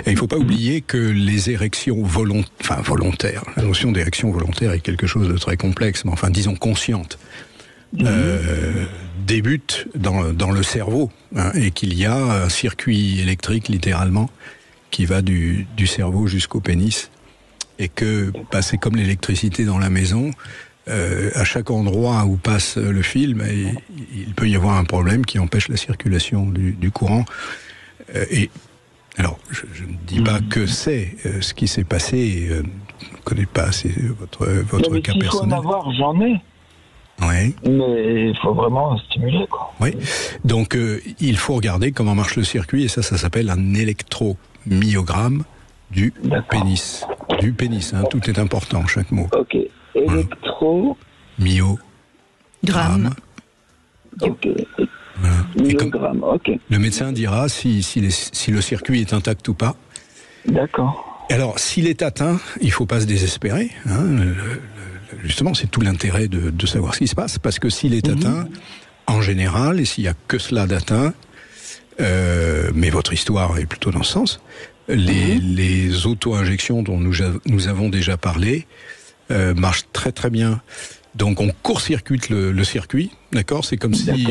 Et il ne faut pas oublier que les érections volontaires, la notion d'érection volontaire est quelque chose de très complexe, mais disons consciente, débute dans le cerveau, et qu'il y a un circuit électrique, littéralement, qui va du cerveau jusqu'au pénis, et que c'est comme l'électricité dans la maison. À chaque endroit où passe le fil, il peut y avoir un problème qui empêche la circulation du courant. Et alors, je ne dis pas que c'est ce qui s'est passé. Je ne connais pas assez votre cas personnel. Il faut en avoir, j'en ai. Oui. Mais il faut vraiment stimuler, quoi. Oui. Donc, il faut regarder comment marche le circuit, et ça s'appelle un électromyogramme du pénis. Du pénis, tout est important, chaque mot. Ok. Myogramme. Ok. Voilà. Myogramme, ok. Le médecin dira si le circuit est intact ou pas. D'accord. Alors, s'il est atteint, il ne faut pas se désespérer. Justement, c'est tout l'intérêt de savoir ce qui se passe, parce que s'il est atteint, en général, et s'il n'y a que cela d'atteint, mais votre histoire est plutôt dans ce sens, Les auto-injections dont nous avons déjà parlé marchent très très bien. Donc on court-circuite le circuit, d'accord ? C'est comme si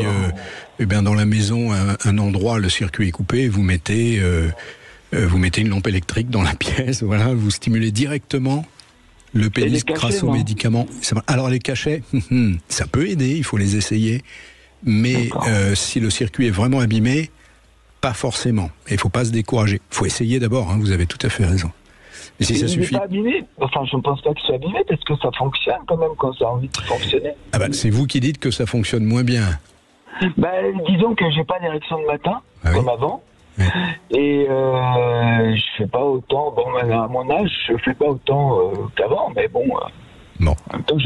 dans la maison, un endroit, le circuit est coupé, vous mettez une lampe électrique dans la pièce, voilà, vous stimulez directement le pénis grâce aux médicaments. Alors les cachets, ça peut aider, il faut les essayer, mais si le circuit est vraiment abîmé, pas forcément. Il ne faut pas se décourager. Il faut essayer d'abord, vous avez tout à fait raison. Et si ça suffit... pas abîmé. Enfin, je ne pense pas que ce soit abîmé, parce que ça fonctionne quand même quand ça a envie de fonctionner. Ah bah, c'est vous qui dites que ça fonctionne moins bien. Disons que j'ai pas d'érection le matin, comme avant. Ouais. Et je fais pas autant, à mon âge, je fais pas autant qu'avant, mais bon... Bon. En même temps,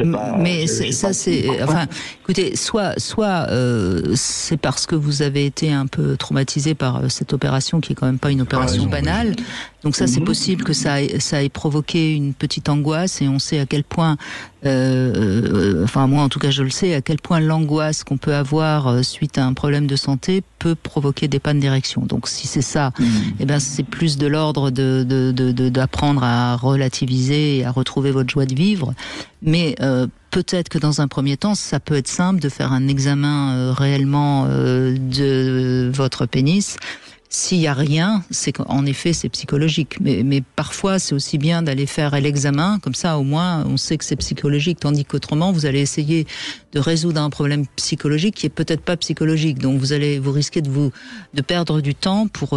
écoutez, soit c'est parce que vous avez été un peu traumatisé par cette opération qui est quand même pas une opération banale. Donc ça, c'est possible que ça ait provoqué une petite angoisse, et on sait à quel point, moi en tout cas je le sais, à quel point l'angoisse qu'on peut avoir suite à un problème de santé peut provoquer des pannes d'érection. Donc si c'est ça, c'est plus de l'ordre d'apprendre à relativiser et à retrouver votre joie de vivre. Mais peut-être que dans un premier temps, ça peut être simple de faire un examen réellement de votre pénis. S'il n'y a rien, c'est qu'en effet c'est psychologique. Mais parfois c'est aussi bien d'aller faire l'examen, comme ça au moins on sait que c'est psychologique, tandis qu'autrement vous allez essayer de résoudre un problème psychologique qui est peut-être pas psychologique. Donc vous risquez de perdre du temps pour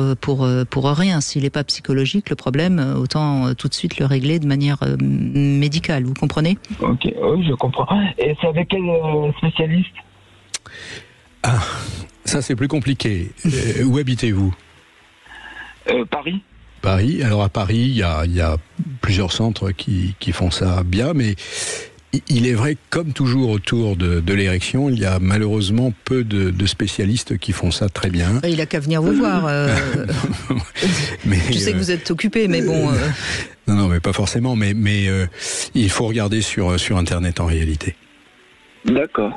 rien. S'il n'est pas psychologique, le problème, autant tout de suite le régler de manière médicale. Vous comprenez ? Ok, oui, je comprends. Et c'est avec quel spécialiste ? Ah, ça c'est plus compliqué. Où habitez-vous ? Paris. Paris. Alors à Paris, il y a plusieurs centres qui font ça bien, mais il est vrai, comme toujours autour de l'érection, il y a malheureusement peu de spécialistes qui font ça très bien. Il a qu'à venir vous voir. Je sais que vous êtes occupé, mais bon... Non, mais pas forcément, mais il faut regarder sur Internet en réalité. D'accord.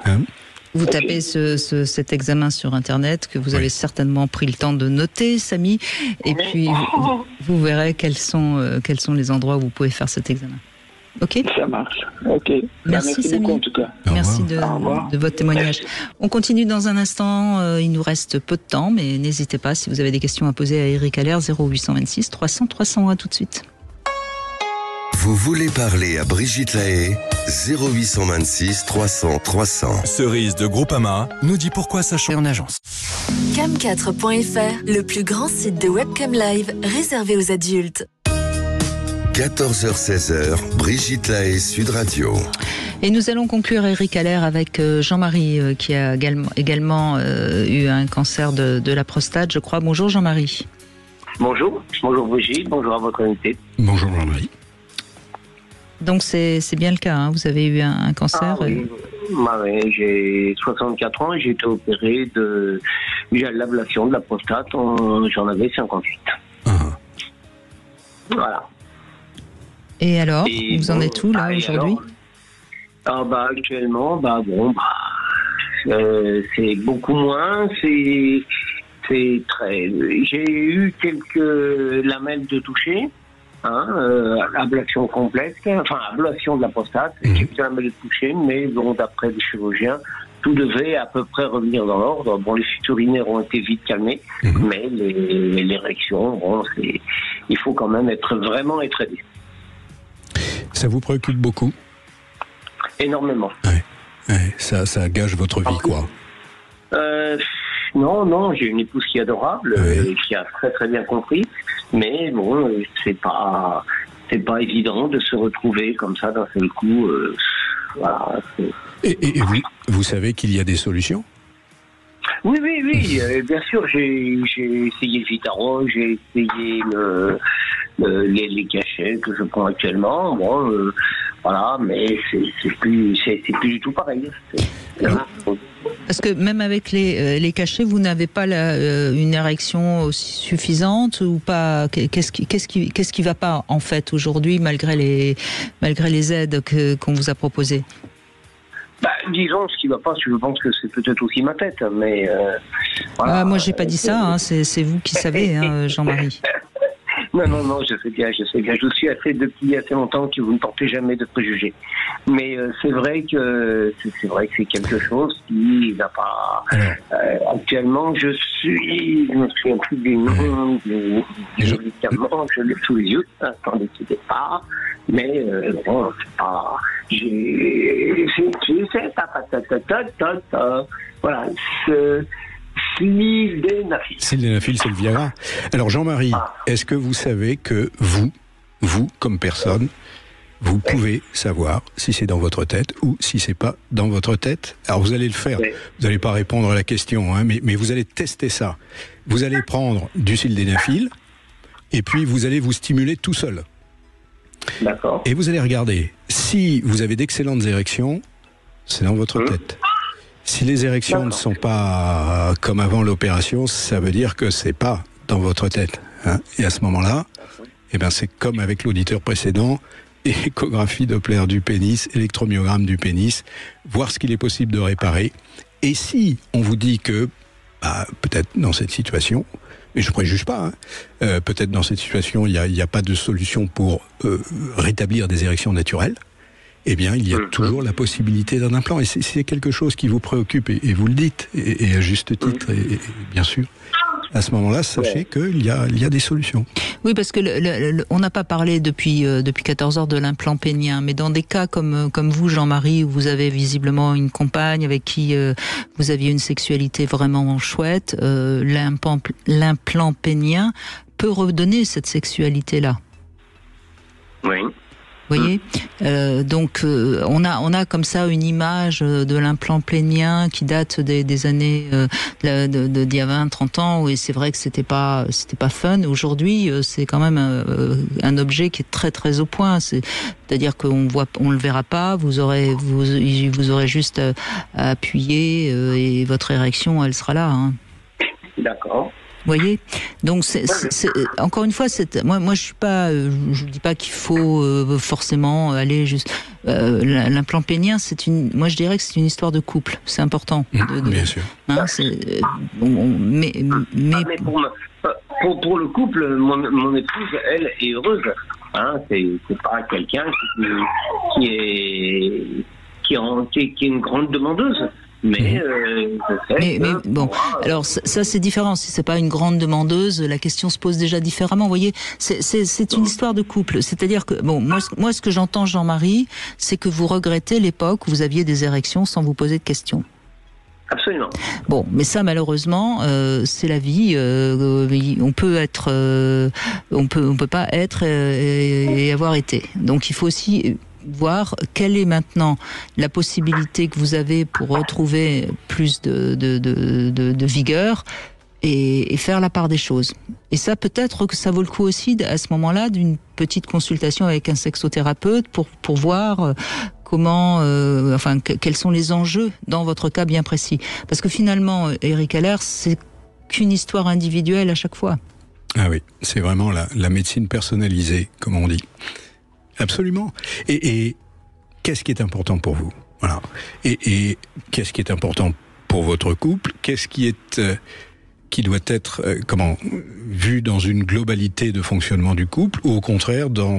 Vous tapez cet examen sur Internet que vous avez certainement pris le temps de noter, Samy, et puis vous verrez quels sont les endroits où vous pouvez faire cet examen. Ok ? Ça marche. Ok. Merci Samy. Beaucoup, en tout cas. Merci de votre témoignage. On continue dans un instant. Il nous reste peu de temps, mais n'hésitez pas si vous avez des questions à poser à Eric Allaire, 0826 300 301 tout de suite. Vous voulez parler à Brigitte Lahaie, 0826 300 300. Cerise de Groupama nous dit pourquoi ça change en agence. Cam4.fr, le plus grand site de webcam live réservé aux adultes. 14h-16h, Brigitte Lahaie, Sud Radio. Et nous allons conclure, Eric Allaire, avec Jean-Marie qui a également eu un cancer de la prostate, je crois. Bonjour Jean-Marie. Bonjour Brigitte, bonjour à votre invité. Bonjour Jean-Marie. Donc c'est bien le cas, vous avez eu un cancer. Oui, j'ai 64 ans et j'ai été opéré de l'ablation de la prostate, j'en avais 58. Voilà. Et alors, vous en êtes où là aujourd'hui ? Actuellement, c'est beaucoup moins, c'est très... J'ai eu quelques lamelles de toucher. Ablation complexe, ablation de la prostate, quelques lamelles de toucher, mais d'après les chirurgiens, tout devait à peu près revenir dans l'ordre. Les fuites urinaires ont été vite calmées, mais l'érection, il faut quand même vraiment être aidé. Ça vous préoccupe beaucoup ? Énormément. Ouais, ça gâche votre vie, quoi. Non, j'ai une épouse qui est adorable, qui a très très bien compris, mais c'est pas évident de se retrouver comme ça d'un seul coup. Voilà. Et vous savez qu'il y a des solutions ? Oui, bien sûr, j'ai essayé le Vitaro, j'ai essayé les cachets que je prends actuellement, voilà, mais c'est plus du tout pareil. Parce que même avec les cachets, vous n'avez pas une érection aussi suffisante ou pas ? Qu'est-ce qui va pas en fait aujourd'hui malgré les aides qu'on vous a proposées ? Disons, ce qui va pas, je pense que c'est peut-être aussi ma tête, mais... moi, j'ai pas dit ça, c'est vous qui savez, Jean-Marie. Non, je sais bien. Je vous suis depuis assez longtemps que vous ne portez jamais de préjugés. Mais c'est vrai que c'est quelque chose qui n'a pas. Actuellement, je me souviens plus du nom du médicament, je l'ai sous les yeux. Attendez, quittez pas. Mais bon, c'est pas. Voilà. Sildenafil. Sildenafil, c'est le Viagra. Alors Jean-Marie, est-ce que vous savez que vous, comme personne, vous pouvez savoir si c'est dans votre tête ou si c'est pas dans votre tête? Alors vous allez le faire. Vous n'allez pas répondre à la question, hein, mais vous allez tester ça. Vous allez prendre du sildenafil et puis vous allez vous stimuler tout seul. D'accord. Et vous allez regarder. Si vous avez d'excellentes érections, c'est dans votre tête. Si les érections ne sont pas comme avant l'opération, ça veut dire que c'est pas dans votre tête. Hein. Et à ce moment-là, eh ben c'est comme avec l'auditeur précédent, échographie Doppler du pénis, électromyogramme du pénis, voir ce qu'il est possible de réparer. Et si on vous dit que, peut-être dans cette situation, et je ne préjuge pas, hein, peut-être dans cette situation, il n'y a pas de solution pour rétablir des érections naturelles, eh bien, il y a toujours la possibilité d'un implant. Et c'est quelque chose qui vous préoccupe, et vous le dites, et à juste titre, et bien sûr. À ce moment-là, sachez qu'il y a des solutions. Oui, parce que on n'a pas parlé depuis 14 heures de l'implant pénien, mais dans des cas comme vous, Jean-Marie, où vous avez visiblement une compagne avec qui vous aviez une sexualité vraiment chouette, l'implant pénien peut redonner cette sexualité-là. Oui. Vous voyez, donc on a comme ça une image de l'implant pénien qui date des années d'il y a 20-30 ans, et c'est vrai que c'était pas fun. Aujourd'hui, c'est quand même un objet qui est très très au point. C'est-à-dire qu'on le verra pas. Vous aurez juste à appuyer et votre érection, elle sera là. Hein. D'accord. Vous voyez, donc encore une fois, moi je suis pas, je dis pas qu'il faut forcément aller juste. L'implant pénien, moi je dirais que c'est une histoire de couple, c'est important. Bien sûr. Hein, mais pour le couple, mon épouse, elle est heureuse. Hein, c'est pas quelqu'un qui est une grande demandeuse. Mais bon, alors ça c'est différent. Si c'est pas une grande demandeuse, la question se pose déjà différemment. Vous voyez, c'est une histoire de couple. C'est-à-dire que moi ce que j'entends, Jean-Marie, c'est que vous regrettez l'époque où vous aviez des érections sans vous poser de questions. Absolument. Bon, mais ça malheureusement, c'est la vie. On peut pas être et avoir été. Donc il faut aussi voir quelle est maintenant la possibilité que vous avez pour retrouver plus de vigueur et faire la part des choses. Et ça, peut-être que ça vaut le coup aussi, à ce moment-là, d'une petite consultation avec un sexothérapeute pour voir comment, quels sont les enjeux dans votre cas bien précis. Parce que finalement, Eric Haller, c'est qu'une histoire individuelle à chaque fois. Ah oui, c'est vraiment la médecine personnalisée, comme on dit. Absolument. Et qu'est-ce qui est important pour vous? Voilà. Et qu'est-ce qui est important pour votre couple? Qu'est-ce qui doit être vu dans une globalité de fonctionnement du couple, ou au contraire dans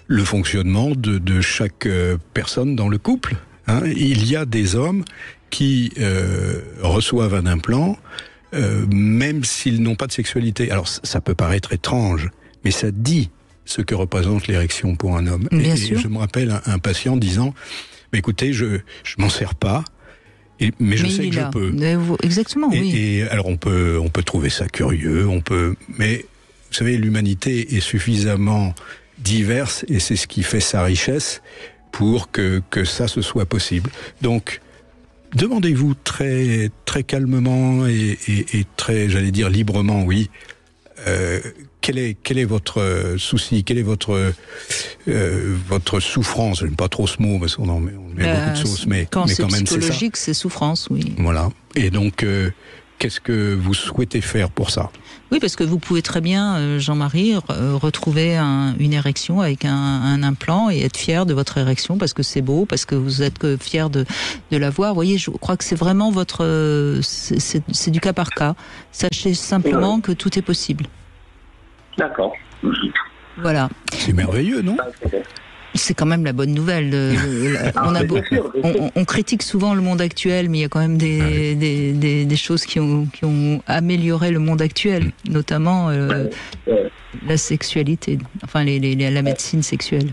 le fonctionnement de chaque personne dans le couple, hein? Il y a des hommes qui reçoivent un implant même s'ils n'ont pas de sexualité. Alors ça peut paraître étrange, mais ça dit ce que représente l'érection pour un homme. Bien et sûr. Je me rappelle un patient disant, mais écoutez, je m'en sers pas, mais je sais que je peux. Exactement, oui. Et alors on peut trouver ça curieux, mais vous savez, l'humanité est suffisamment diverse, et c'est ce qui fait sa richesse pour que ça se soit possible. Donc, demandez-vous très très calmement et très, j'allais dire librement, oui. Quel est votre souci? Quelle est votre souffrance? J'aime pas trop ce mot parce qu'on met beaucoup de sauce, mais quand même c'est ça. Quand c'est psychologique, c'est souffrance, oui. Voilà. Et donc, qu'est-ce que vous souhaitez faire pour ça? Oui, parce que vous pouvez très bien, Jean-Marie, retrouver une érection avec un implant et être fier de votre érection parce que c'est beau, parce que vous êtes fier de l'avoir. Vous voyez, je crois que c'est vraiment c'est du cas par cas. Sachez simplement que tout est possible. D'accord. Voilà. C'est merveilleux, non ? C'est quand même la bonne nouvelle. On critique souvent le monde actuel, mais il y a quand même des choses qui ont amélioré le monde actuel, notamment la sexualité, enfin la médecine sexuelle.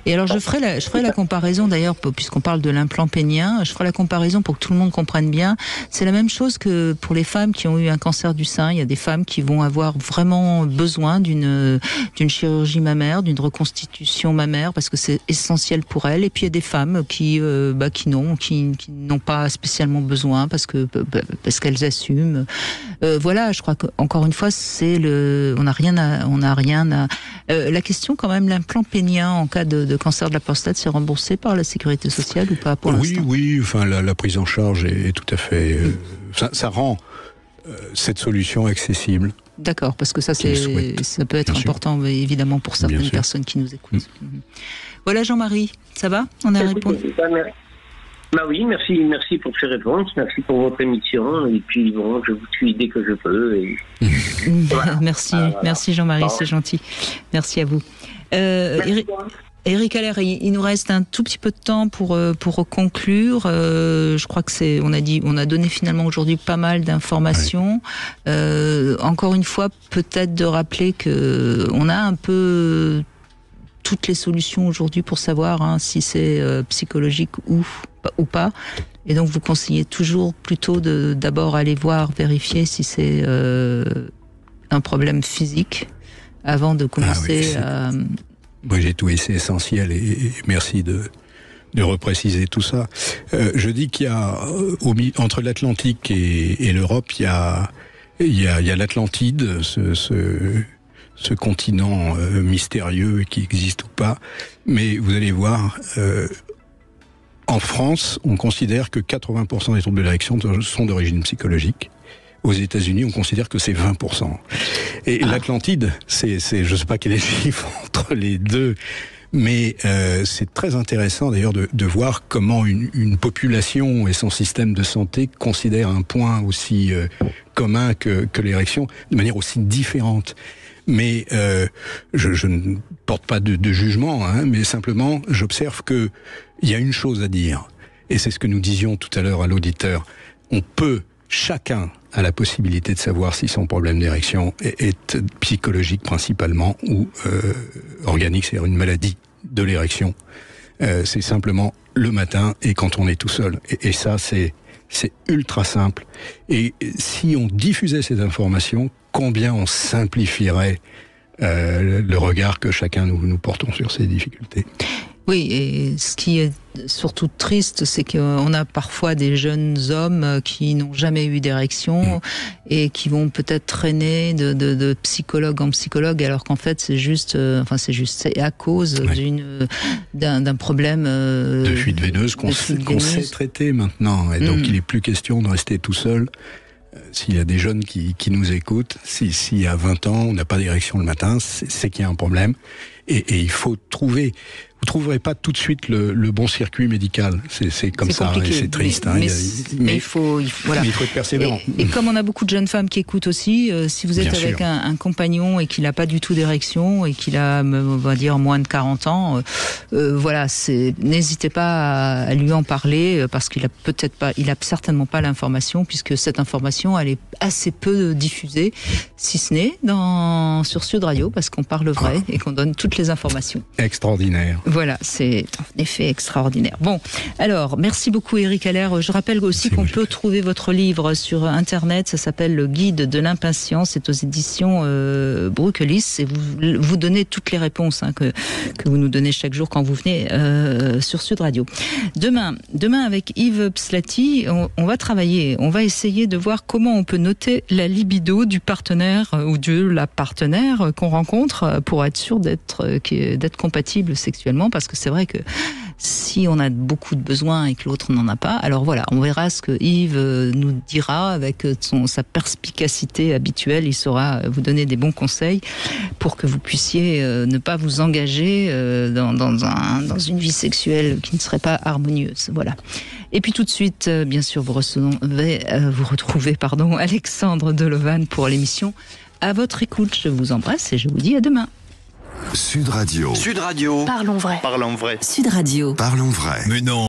Et alors je ferai la comparaison d'ailleurs, puisqu'on parle de l'implant pénien, je ferai la comparaison pour que tout le monde comprenne bien. C'est la même chose que pour les femmes qui ont eu un cancer du sein. Il y a des femmes qui vont avoir vraiment besoin d'une chirurgie mammaire, d'une reconstitution mammaire, parce que c'est essentiel pour elles. Et puis il y a des femmes qui n'ont pas spécialement besoin parce qu'elles assument. Voilà, je crois qu'encore une fois, on n'a rien à. La question quand même, l'implant pénien en cas de cancer de la prostate, c'est remboursé par la sécurité sociale ou pas pour l'instant ? Oui, enfin la prise en charge est tout à fait. Ça rend cette solution accessible. D'accord, parce que ça peut être important évidemment pour certaines personnes qui nous écoutent. Voilà, Jean-Marie, ça va ? On a répondu. Bah oui, merci pour ces réponses, merci pour votre émission, et puis bon, je vous suis dès que je peux. Et... voilà. Merci Jean-Marie, c'est gentil. Merci à vous. Eric Haller, il nous reste un tout petit peu de temps pour conclure. Je crois que on a donné finalement aujourd'hui pas mal d'informations. Encore une fois, peut-être de rappeler que on a un peu toutes les solutions aujourd'hui pour savoir si c'est psychologique ou pas. Et donc vous conseillez toujours plutôt d'abord aller vérifier si c'est un problème physique avant de commencer à... Moi j'ai trouvé c'est essentiel et merci de repréciser tout ça. Je dis qu'il y a entre l'Atlantique et l'Europe, il y a l'Atlantide, ce continent mystérieux qui existe ou pas. Mais vous allez voir, en France, on considère que 80% des troubles de l'érection sont d'origine psychologique. Aux États-Unis, on considère que c'est 20%. Et l'Atlantide, je sais pas quel est le chiffre entre les deux, mais c'est très intéressant d'ailleurs de voir comment une population et son système de santé considèrent un point aussi commun que l'érection, de manière aussi différente. Mais je ne porte pas de jugement, mais simplement j'observe que il y a une chose à dire, et c'est ce que nous disions tout à l'heure à l'auditeur. Chacun a la possibilité de savoir si son problème d'érection est psychologique principalement ou organique, c'est-à-dire une maladie de l'érection. C'est simplement le matin et quand on est tout seul. Et ça, c'est ultra simple. Et si on diffusait cette information, combien on simplifierait le regard que chacun nous portons sur ces difficultés. Oui, et ce qui est surtout triste, c'est qu'on a parfois des jeunes hommes qui n'ont jamais eu d'érection et qui vont peut-être traîner de psychologue en psychologue, alors qu'en fait c'est à cause d'un problème de fuite veineuse qu'on sait traiter maintenant, et donc il est plus question de rester tout seul. S'il y a des jeunes qui nous écoutent, si à 20 ans on n'a pas d'érection le matin, c'est qu'il y a un problème, et il faut trouver. Vous trouverez pas tout de suite le bon circuit médical. C'est comme ça, et c'est triste. Mais il faut être persévérant. Et comme on a beaucoup de jeunes femmes qui écoutent aussi, si vous êtes avec un compagnon et qu'il n'a pas du tout d'érection et qu'il a, on va dire, moins de 40 ans, n'hésitez pas à lui en parler, parce qu'il a certainement pas l'information, puisque cette information, elle est assez peu diffusée, si ce n'est sur Sud Radio, parce qu'on parle vrai et qu'on donne toutes les informations. Extraordinaire. Voilà, c'est en effet extraordinaire. Bon, alors, merci beaucoup Eric Haller. Je rappelle aussi qu'on peut trouver votre livre sur Internet. Ça s'appelle Le Guide de l'impatience. C'est aux éditions Brukelis. Et vous donnez toutes les réponses que vous nous donnez chaque jour quand vous venez sur Sud Radio. Demain avec Yves Pslati, on va travailler. On va essayer de voir comment on peut noter la libido du partenaire ou de la partenaire qu'on rencontre pour être sûr d'être compatible sexuellement. Parce que c'est vrai que si on a beaucoup de besoins et que l'autre n'en a pas. Alors voilà, on verra ce que Yves nous dira avec sa perspicacité habituelle. Il saura vous donner des bons conseils pour que vous puissiez ne pas vous engager dans une vie sexuelle qui ne serait pas harmonieuse. Voilà. Et puis tout de suite, bien sûr, vous retrouvez Alexandre Delovan pour l'émission À votre écoute. Je vous embrasse et je vous dis à demain. Sud Radio. Sud Radio. Parlons vrai. Parlons vrai. Sud Radio. Parlons vrai. Mais non.